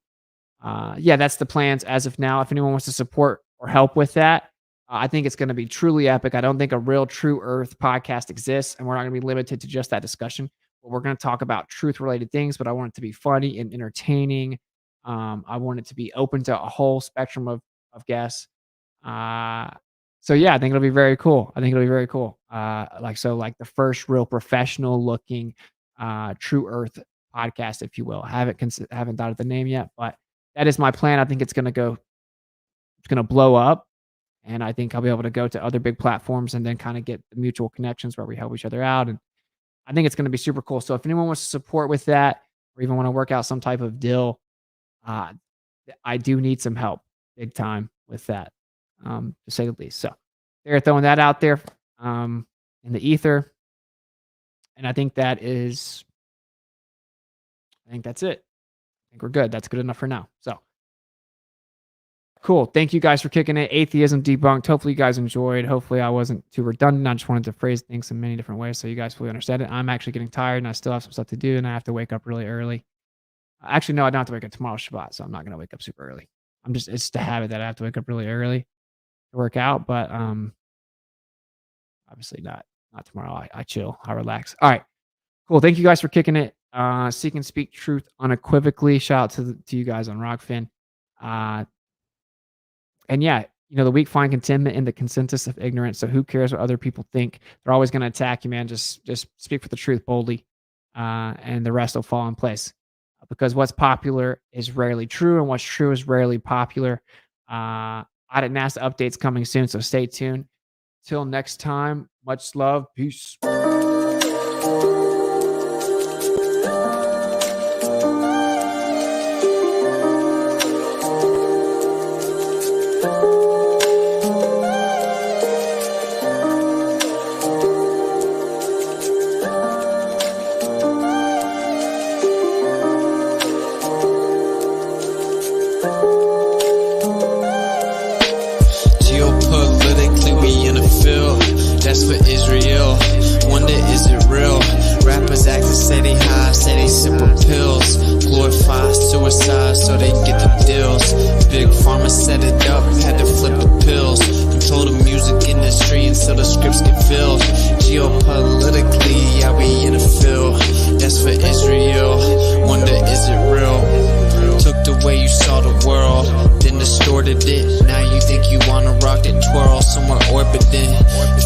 yeah, that's the plans as of now. If anyone wants to support or help with that, I think it's going to be truly epic. I don't think a real True Earth podcast exists, and we're not going to be limited to just that discussion. we're going to talk about truth-related things, but I want it to be funny and entertaining. I want it to be open to a whole spectrum of guests. So yeah, I think it'll be very cool. I think it'll be very cool. Like the first real professional looking True Earth podcast, if you will. I haven't thought of the name yet, but that is my plan. I think it's gonna blow up. And I think I'll be able to go to other big platforms and then kind of get the mutual connections where we help each other out. And I think it's going to be super cool. So if anyone wants to support with that, or even want to work out some type of deal, I do need some help big time with that, to say the least. So they're throwing that out there in the ether. And I think that's it. I think we're good. That's good enough for now. So cool. Thank you guys for kicking it. Atheism Debunked. Hopefully you guys enjoyed. Hopefully I wasn't too redundant. I just wanted to phrase things in many different ways so you guys fully understand it. I'm actually getting tired and I still have some stuff to do and I have to wake up really early. Actually, no, I don't have to wake up tomorrow Shabbat, so I'm not going to wake up super early. It's just a habit that I have to wake up really early to work out, but obviously not tomorrow. I chill. I relax. All right. Cool. Thank you guys for kicking it. Seek and speak truth unequivocally. Shout out to you guys on Rokfin. And yeah, the weak find contentment in the consensus of ignorance. So who cares what other people think? They're always going to attack you, man. Just speak for the truth boldly, and the rest will fall in place. Because what's popular is rarely true, and what's true is rarely popular. Audit NASA updates coming soon, so stay tuned. Till next time, much love. Peace. That's for Israel. Wonder, is it real? Rappers acting say they high, say they simple pills. Glorify suicide so they get the deals. Big pharma set it up, had to flip the pills. Control the music industry until the scripts get filled. Geopolitically, yeah, we in the field. That's for Israel. Wonder, is it real? Took the way you saw the world, then distorted it. Now you think you wanna rock that twirl somewhere orbiting.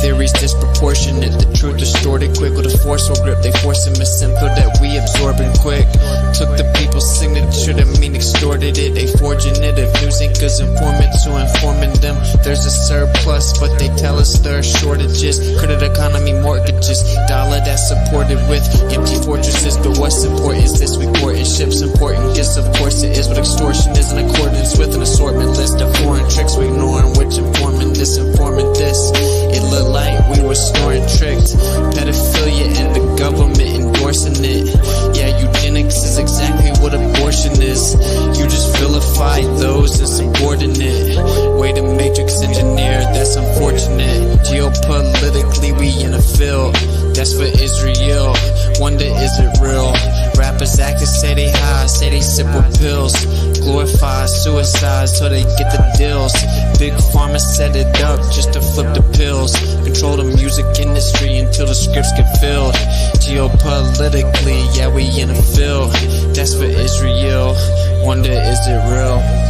Theories disproportionate, the truth distorted quick with a forceful grip. They force a simple that we absorbing quick. Took the people's signature that mean extorted it. They forging it if news anchors informant to informing them. There's a surplus, but they tell us there are shortages. Credit economy mortgages, dollar that's supported with empty fortresses. But what's important is this: we porting ships, important gifts. Of course it is, but extortion is in accordance with an assortment list of foreign tricks. We ignoring which informant this, informant this. It looked like we were snoring tricked. Pedophilia and the government endorsing it. Yeah, eugenics is exactly what abortion is. You just vilify those insubordinate. Way to matrix engineer, that's unfortunate. Geopolitically, we in a field. That's for Israel. Wonder, is it real? Rappers acting say they high, say they simple pills. Glorify suicide so they get the deals. Big pharma set it up just to flip the pills. Control the music industry until the scripts get filled. Geopolitically, yeah, we in a field. That's for Israel. Wonder, is it real?